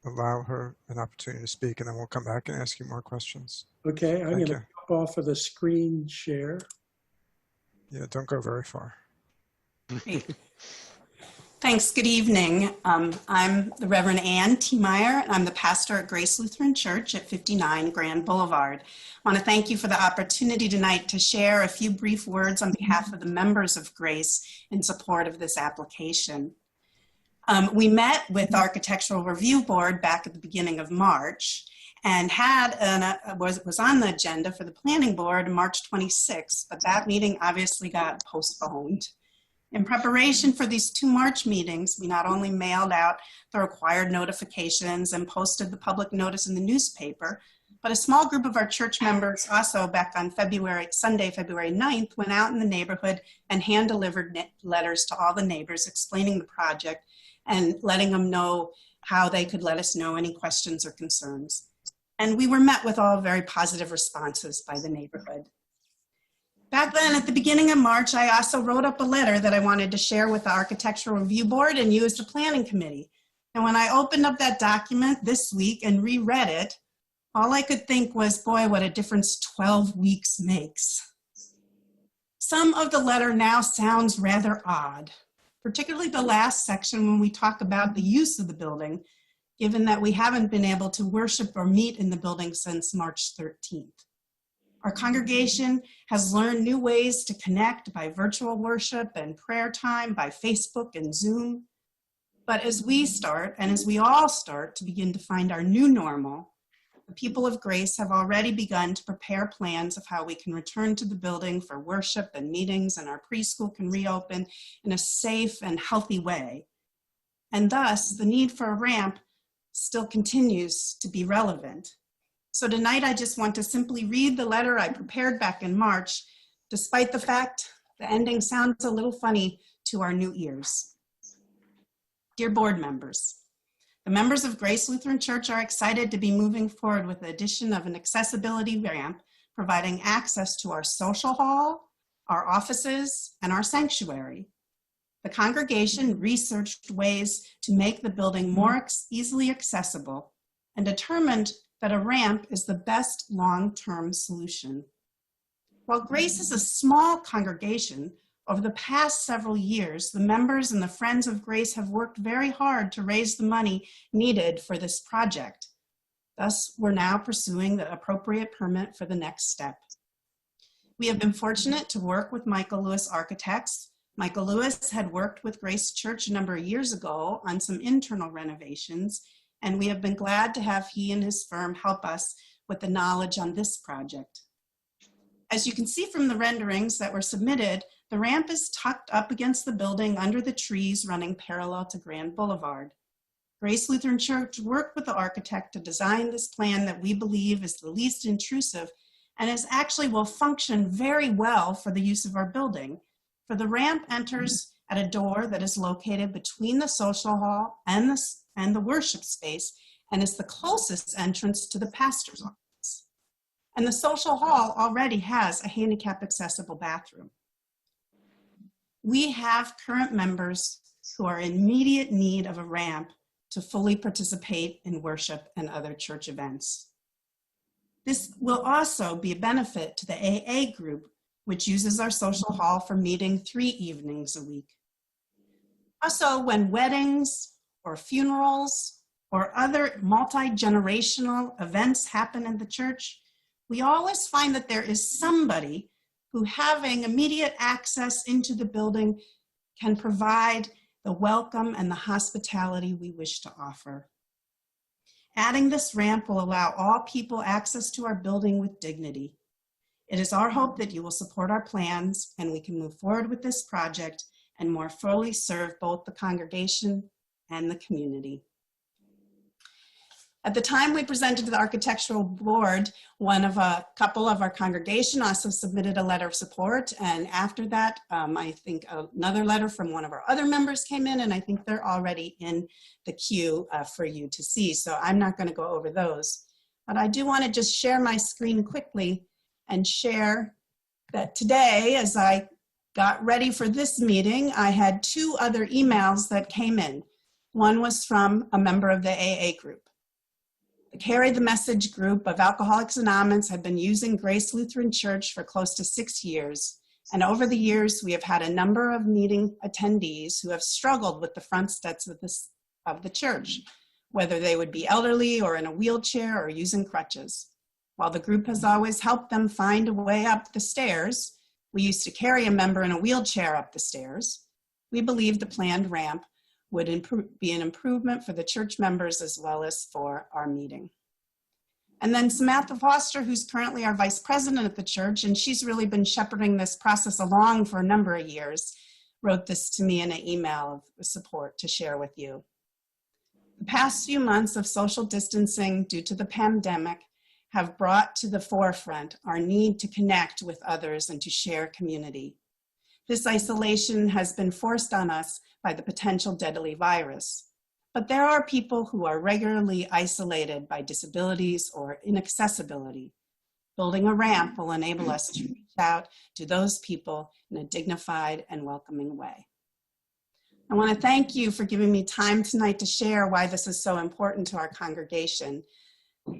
allow her an opportunity to speak, and then we'll come back and ask you more questions. Okay, I'm going to jump off of the screen share. Yeah, don't go very far. Great. Thanks. Good evening. I'm the Reverend Ann Tiermeyer, and I'm the pastor at Grace Lutheran Church at 59 Grand Boulevard. I want to thank you for the opportunity tonight to share a few brief words on behalf of the members of Grace in support of this application. We met with the Architectural Review Board back at the beginning of March and was on the agenda for the Planning Board March 26th, but that meeting obviously got postponed. In preparation for these 2 March meetings, we not only mailed out the required notifications and posted the public notice in the newspaper, but a small group of our church members also back on Sunday, February 9th, went out in the neighborhood and hand-delivered letters to all the neighbors explaining the project and letting them know how they could let us know any questions or concerns. And we were met with all very positive responses by the neighborhood. Back then, at the beginning of March, I also wrote up a letter that I wanted to share with the Architectural Review Board and you as the Planning Committee. And when I opened up that document this week and reread it, all I could think was, boy, what a difference 12 weeks makes. Some of the letter now sounds rather odd, particularly the last section when we talk about the use of the building, given that we haven't been able to worship or meet in the building since March 13th. Our congregation has learned new ways to connect by virtual worship and prayer time, by Facebook and Zoom. But as we start, and as we all start to begin to find our new normal, the people of Grace have already begun to prepare plans of how we can return to the building for worship and meetings, and our preschool can reopen in a safe and healthy way. And thus, the need for a ramp still continues to be relevant. So tonight, I just want to simply read the letter I prepared back in March, despite the fact the ending sounds a little funny to our new ears. Dear board members, the members of Grace Lutheran Church are excited to be moving forward with the addition of an accessibility ramp, providing access to our social hall, our offices, and our sanctuary. The congregation researched ways to make the building more easily accessible and determined that a ramp is the best long-term solution. While Grace is a small congregation, over the past several years, the members and the Friends of Grace have worked very hard to raise the money needed for this project. Thus, we're now pursuing the appropriate permit for the next step. We have been fortunate to work with Michael Lewis Architects. Michael Lewis had worked with Grace Church a number of years ago on some internal renovations, and we have been glad to have he and his firm help us with the knowledge on this project. As you can see from the renderings that were submitted, the ramp is tucked up against the building under the trees running parallel to Grand Boulevard. Grace Lutheran Church worked with the architect to design this plan that we believe is the least intrusive and is actually will function very well for the use of our building. For the ramp enters at a door that is located between the social hall and the worship space and is the closest entrance to the pastor's office. And the social hall already has a handicap accessible bathroom. We have current members who are in immediate need of a ramp to fully participate in worship and other church events. This will also be a benefit to the AA group, which uses our social hall for meeting 3 evenings a week. Also, when weddings or funerals or other multi-generational events happen in the church, we always find that there is somebody who, having immediate access into the building, can provide the welcome and the hospitality we wish to offer. Adding this ramp will allow all people access to our building with dignity. It is our hope that you will support our plans and we can move forward with this project and more fully serve both the congregation and the community. At the time we presented to the architectural board, a couple of our congregation also submitted a letter of support. And after that, I think another letter from one of our other members came in, and I think they're already in the queue for you to see. So I'm not going to go over those. But I do want to just share my screen quickly and share that today, as I got ready for this meeting, I had 2 other emails that came in. One was from a member of the AA group. The Carry the Message group of Alcoholics Anonymous have been using Grace Lutheran Church for close to 6 years. And over the years, we have had a number of meeting attendees who have struggled with the front steps of the church, whether they would be elderly or in a wheelchair or using crutches. While the group has always helped them find a way up the stairs, we used to carry a member in a wheelchair up the stairs. We believe the planned ramp would be an improvement for the church members as well as for our meeting. And then Samantha Foster, who's currently our vice president at the church, and she's really been shepherding this process along for a number of years, wrote this to me in an email of support to share with you. The past few months of social distancing due to the pandemic have brought to the forefront our need to connect with others and to share community. This isolation has been forced on us by the potential deadly virus. But there are people who are regularly isolated by disabilities or inaccessibility. Building a ramp will enable us to reach out to those people in a dignified and welcoming way. I want to thank you for giving me time tonight to share why this is so important to our congregation.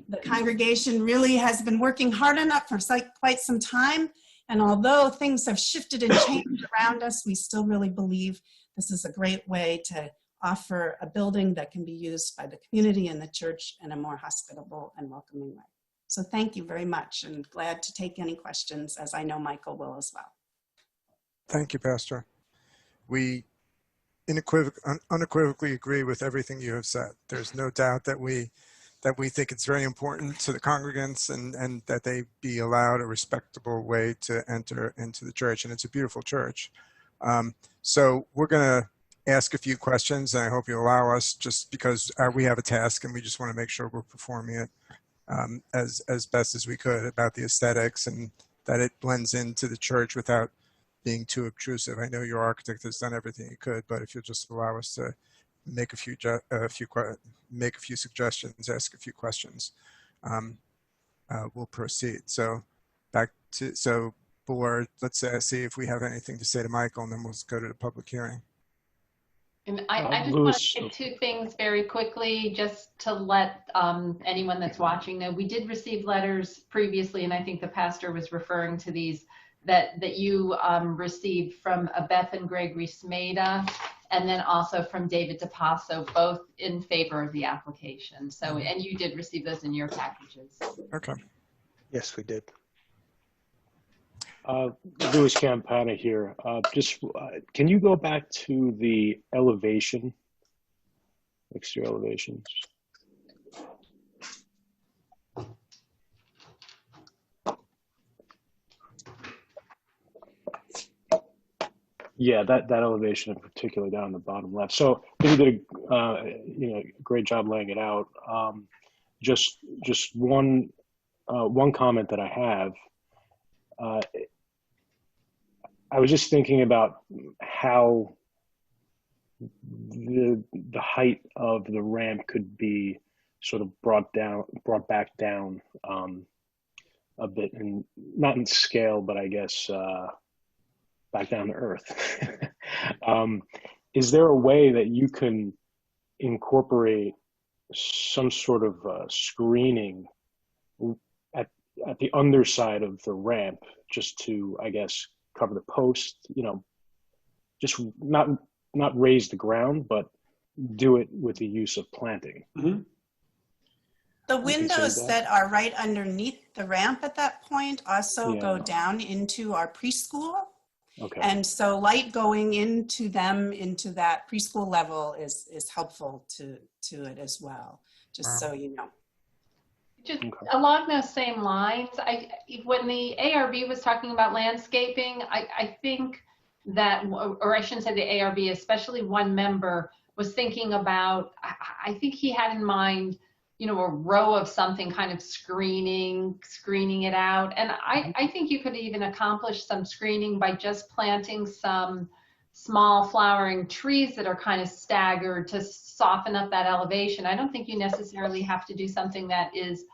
The congregation really has been working hard on it for quite some time. And although things have shifted and changed around us, we still really believe this is a great way to offer a building that can be used by the community and the church in a more hospitable and welcoming way. So thank you very much, and glad to take any questions, as I know Michael will as well. Thank you, Pastor. We unequivocally agree with everything you have said. There's no doubt that we think it's very important to the congregants and that they be allowed a respectable way to enter into the church. And it's a beautiful church. So we're going to ask a few questions, and I hope you allow us, just because we have a task and we just want to make sure we're performing it as best as we could, about the aesthetics and that it blends into the church without being too obtrusive. I know your architect has done everything he could, but if you'll just allow us to make a few suggestions, ask a few questions, we'll proceed. So board, let's see if we have anything to say to Michael, and then we'll go to the public hearing. And I just want to say 2 things very quickly, just to let anyone that's watching know. We did receive letters previously, and I think the pastor was referring to these, that you received from Beth and Gregory Smeda, and then also from David DePasso, both in favor of the application. So, and you did receive those in your packages. Okay. Yes, we did. Louis Campana here. Can you go back to the elevation, exterior elevations? Yeah, that elevation in particular down the bottom left. So you did a great job laying it out. Just one comment that I have. I was just thinking about how the height of the ramp could be sort of brought back down a bit, and not in scale, but I guess back down to earth. Is there a way that you can incorporate some sort of screening at the underside of the ramp, just to, I guess, cover the post, just not raise the ground, but do it with the use of planting? Mm-hmm. The windows that are right underneath the ramp at that point also go down into our preschool. Okay. And so light going into them, into that preschool level is helpful to it as well, just so you know. Just along those same lines, when the ARB was talking about landscaping, I think that, or I shouldn't say the ARB, especially one member was thinking about, I think he had in mind, a row of something kind of screening it out. And I think you could even accomplish some screening by just planting some small flowering trees that are kind of staggered to soften up that elevation. I don't think you necessarily have to do something that is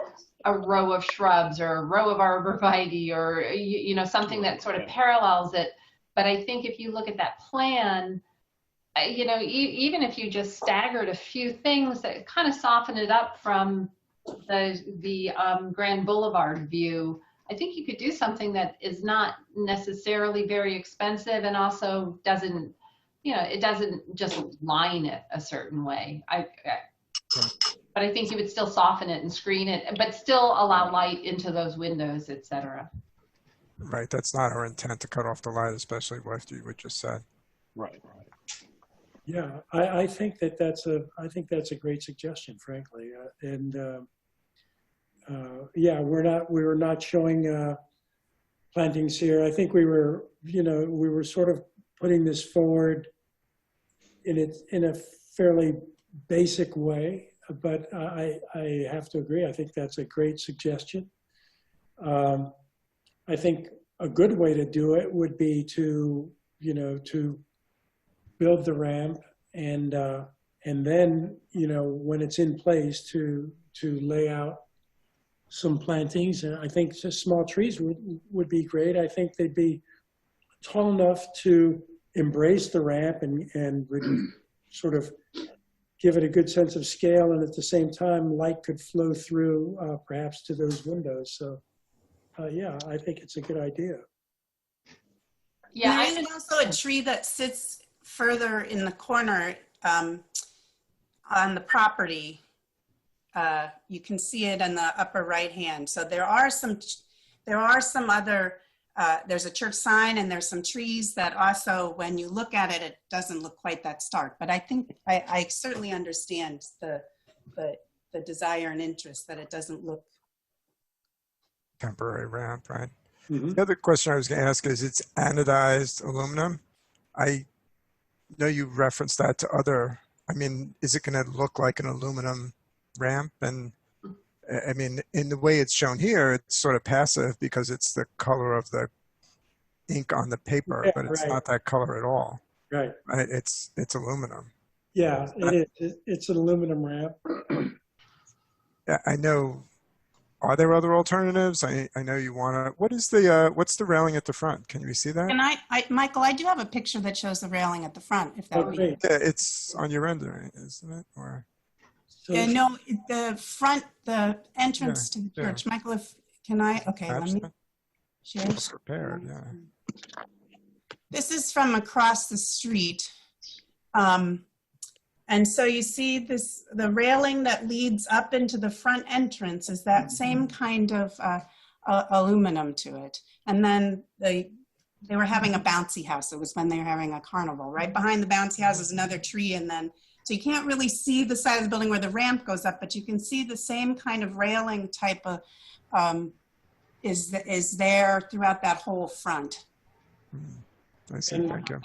a row of shrubs or a row of arborvitae or, something that sort of parallels it. But I think if you look at that plan, even if you just staggered a few things that kind of soften it up from the Grand Boulevard view, I think you could do something that is not necessarily very expensive and also doesn't, it doesn't just line it a certain way. But I think you would still soften it and screen it, but still allow light into those windows, et cetera. Right. That's not our intent to cut off the light, especially what you just said. Right. Yeah, I think that's a great suggestion, frankly. We were not showing plantings here. I think we were sort of putting this forward in a fairly basic way, but I have to agree. I think that's a great suggestion. I think a good way to do it would be to build the ramp and then, when it's in place to lay out some plantings. And I think just small trees would be great. I think they'd be tall enough to embrace the ramp and would sort of give it a good sense of scale. And at the same time, light could flow through perhaps to those windows. So I think it's a good idea. Yeah, there is also a tree that sits further in the corner on the property. You can see it in the upper right hand. So there are some other, there's a church sign and there's some trees that also, when you look at it, it doesn't look quite that stark. But I think I certainly understand the desire and interest that it doesn't look Temporary ramp, right? Mm-hmm. The other question I was going to ask is, it's anodized aluminum. I know you referenced that to other, is it going to look like an aluminum ramp? And in the way it's shown here, it's sort of passive because it's the color of the ink on the paper, but it's not that color at all. Right. It's aluminum. Yeah, it is. It's an aluminum ramp. Yeah, I know. Are there other alternatives? I know you want to. What's the railing at the front? Can you see that? And Michael, I do have a picture that shows the railing at the front, if that would be. Yeah, it's on your rendering, isn't it? Or no, the entrance to the church. Yeah. Michael, let me share. Prepared, yeah. This is from across the street. And so you see the railing that leads up into the front entrance is that same kind of aluminum to it. And then they were having a bouncy house. It was when they were having a carnival. Right behind the bouncy house is another tree. And then, so you can't really see the side of the building where the ramp goes up, but you can see the same kind of railing type of, is there throughout that whole front. I see. And, Thank you.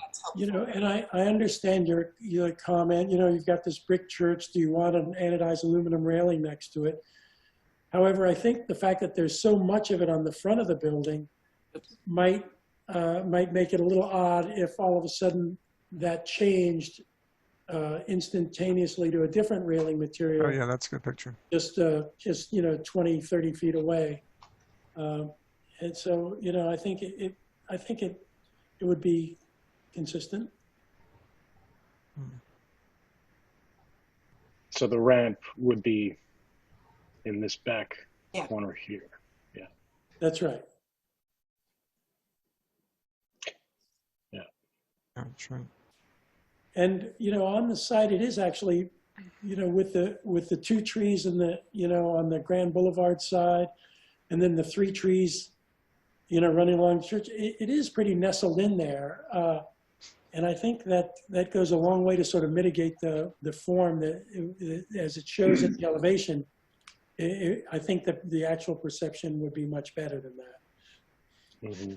and I understand your comment, you've got this brick church. Do you want an anodized aluminum railing next to it? However, I think the fact that there's so much of it on the front of the building might make it a little odd if all of a sudden that changed instantaneously to a different railing material. Oh yeah, that's a good picture. Just 20, 30 feet away. And so, I think it would be consistent. So the ramp would be in this back corner here. Yeah. That's right. Yeah. That's right. And, on the side, it is actually, with the 2 trees and on the Grand Boulevard side, and then the 3 trees, running along the church, it is pretty nestled in there. And I think that goes a long way to sort of mitigate the form that, as it shows at the elevation. I think that the actual perception would be much better than that. Mm-hmm.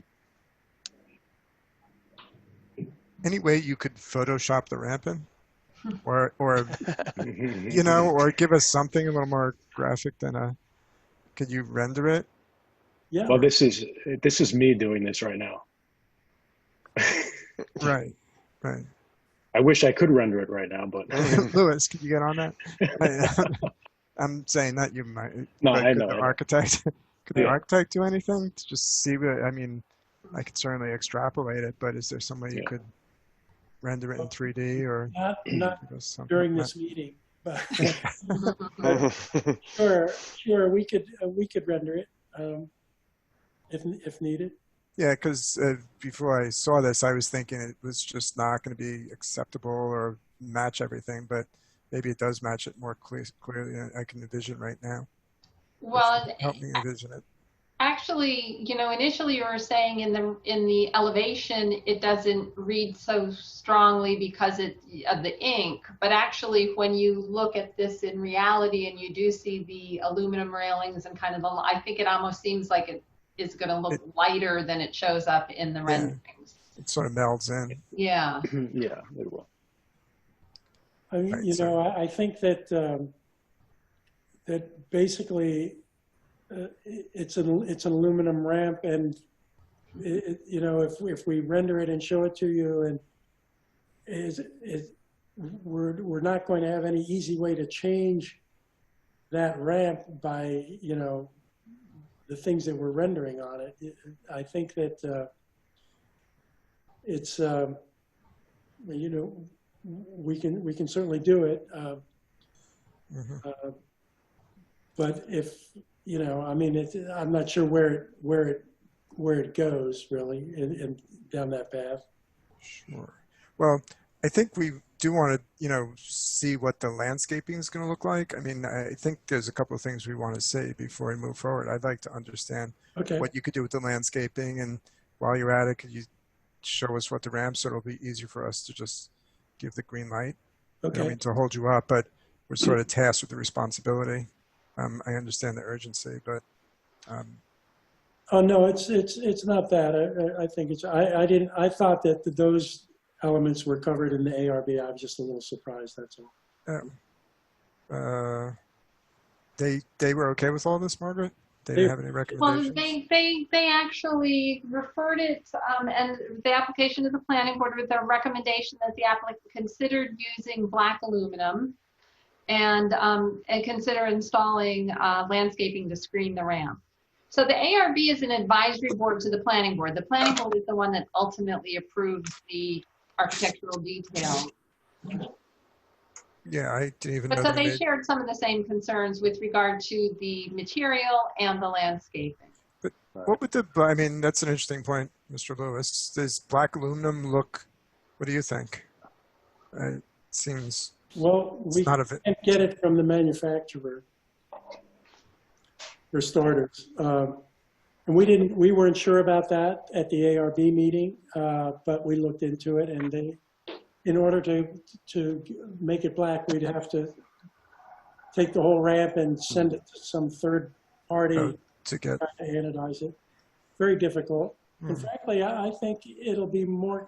Any way you could Photoshop the ramp in, or or give us something a little more graphic than a? Could you render it? Yeah. Well, this is me doing this right now. Right. I wish I could render it right now, but Louis, could you get on that? I'm saying that you might. No, but I could know. The architect, could the architect do anything to just see what? I mean, I could certainly extrapolate it, but is there some way you could render it in 3D or not during this meeting, but sure, we could render it if needed. Yeah, because before I saw this, I was thinking it was just not going to be acceptable or match everything, but maybe it does match it more clearly. I can envision right now. Well, help me envision it. Actually, initially you were saying in the elevation it doesn't read so strongly because of the ink, but actually when you look at this in reality and you do see the aluminum railings and kind of I think it almost seems like it is going to look lighter than it shows up in the renderings. It sort of melds in. Yeah. Yeah, it will. I mean, I think that that basically it's an aluminum ramp, and if we render it and show it to you, and we're not going to have any easy way to change that ramp by the things that we're rendering on it. I think that it's we can certainly do it, but if I mean, I'm not sure where it goes really in down that path. Sure. Well, I think we do want to, see what the landscaping is going to look like. I mean, I think there's a couple of things we want to say before we move forward. I'd like to understand what you could do with the landscaping, and while you're at it, could you show us what the ramp, so it'll be easier for us to just give the green light. Okay. I mean, to hold you up, but we're sort of tasked with the responsibility. I understand the urgency, but. Oh no, it's not that. I think I thought that those elements were covered in the ARB. I was just a little surprised. That's all. They were okay with all this, Margaret? They didn't have any recommendations? Well, they actually referred it and the application to the planning board with a recommendation that the applicant considered using black aluminum and consider installing landscaping to screen the ramp. So the ARB is an advisory board to the planning board. The planning board is the one that ultimately approves the architectural details. Yeah, I didn't even know. So they shared some of the same concerns with regard to the material and the landscaping. But what would I mean, that's an interesting point, Mr. Lewis. Does black aluminum look, what do you think? It seems. Well, we can't get it from the manufacturer, for starters. And we weren't sure about that at the ARB meeting, but we looked into it, and in order to make it black, we'd have to take the whole ramp and send it to some third party to get to anodize it. Very difficult. And frankly, I think it'll be more,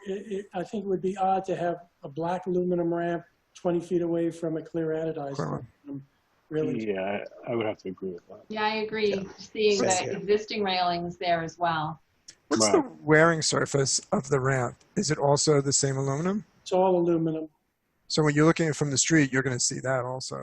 I think it would be odd to have a black aluminum ramp 20 feet away from a clear anodized aluminum. Really. Yeah, I would have to agree with that. Yeah, I agree. Seeing the Yeah. existing railings there as well. What's the wearing surface of the ramp? Is it also the same aluminum? It's all aluminum. So when you're looking from the street, you're going to see that also.